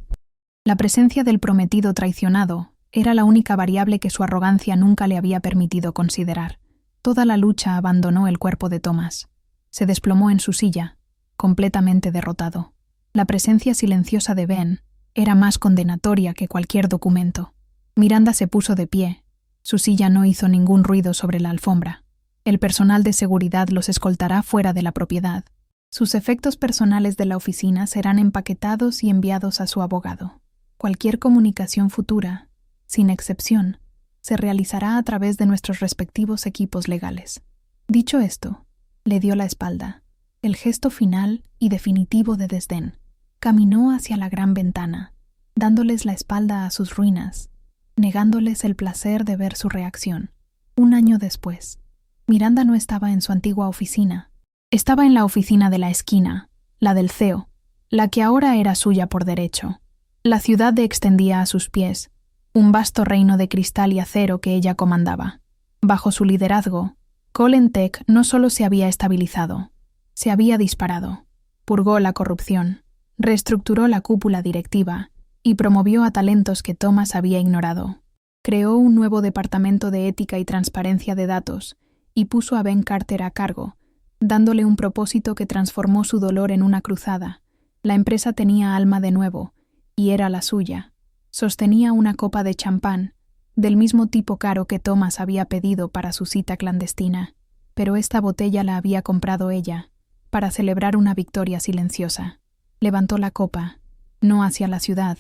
La presencia del prometido traicionado era la única variable que su arrogancia nunca le había permitido considerar. Toda la lucha abandonó el cuerpo de Thomas. Se desplomó en su silla, completamente derrotado. La presencia silenciosa de Ben era más condenatoria que cualquier documento. Miranda se puso de pie. Su silla no hizo ningún ruido sobre la alfombra. El personal de seguridad los escoltará fuera de la propiedad. Sus efectos personales de la oficina serán empaquetados y enviados a su abogado. Cualquier comunicación futura, sin excepción, se realizará a través de nuestros respectivos equipos legales. Dicho esto, le dio la espalda, el gesto final y definitivo de desdén. Caminó hacia la gran ventana, dándoles la espalda a sus ruinas, negándoles el placer de ver su reacción. 1 año después, Miranda no estaba en su antigua oficina. Estaba en la oficina de la esquina, la del CEO, la que ahora era suya por derecho. La ciudad extendía a sus pies, un vasto reino de cristal y acero que ella comandaba. Bajo su liderazgo, Colentech no solo se había estabilizado, se había disparado. Purgó la corrupción, reestructuró la cúpula directiva y promovió a talentos que Thomas había ignorado. Creó un nuevo departamento de ética y transparencia de datos y puso a Ben Carter a cargo, dándole un propósito que transformó su dolor en una cruzada. La empresa tenía alma de nuevo, y era la suya. Sostenía una copa de champán, del mismo tipo caro que Thomas había pedido para su cita clandestina, pero esta botella la había comprado ella, para celebrar una victoria silenciosa. Levantó la copa, no hacia la ciudad,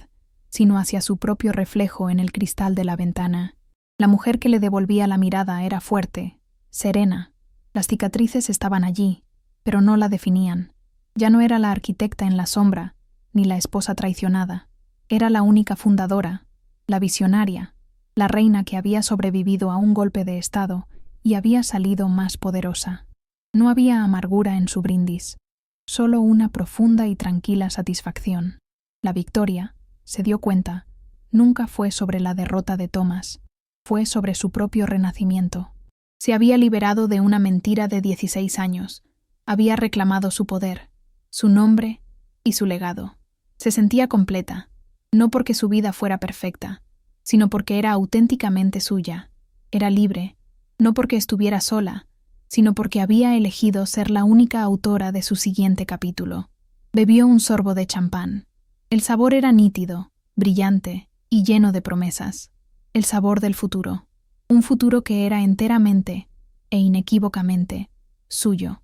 sino hacia su propio reflejo en el cristal de la ventana. La mujer que le devolvía la mirada era fuerte, serena. Las cicatrices estaban allí, pero no la definían. Ya no era la arquitecta en la sombra, ni la esposa traicionada. Era la única fundadora, la visionaria, la reina que había sobrevivido a un golpe de estado y había salido más poderosa. No había amargura en su brindis, solo una profunda y tranquila satisfacción. La victoria, se dio cuenta, nunca fue sobre la derrota de Thomas, fue sobre su propio renacimiento. Se había liberado de una mentira de 16 años, había reclamado su poder, su nombre y su legado. Se sentía completa, no porque su vida fuera perfecta, sino porque era auténticamente suya. Era libre, no porque estuviera sola, sino porque había elegido ser la única autora de su siguiente capítulo. Bebió un sorbo de champán. El sabor era nítido, brillante y lleno de promesas. El sabor del futuro. Un futuro que era enteramente e inequívocamente suyo.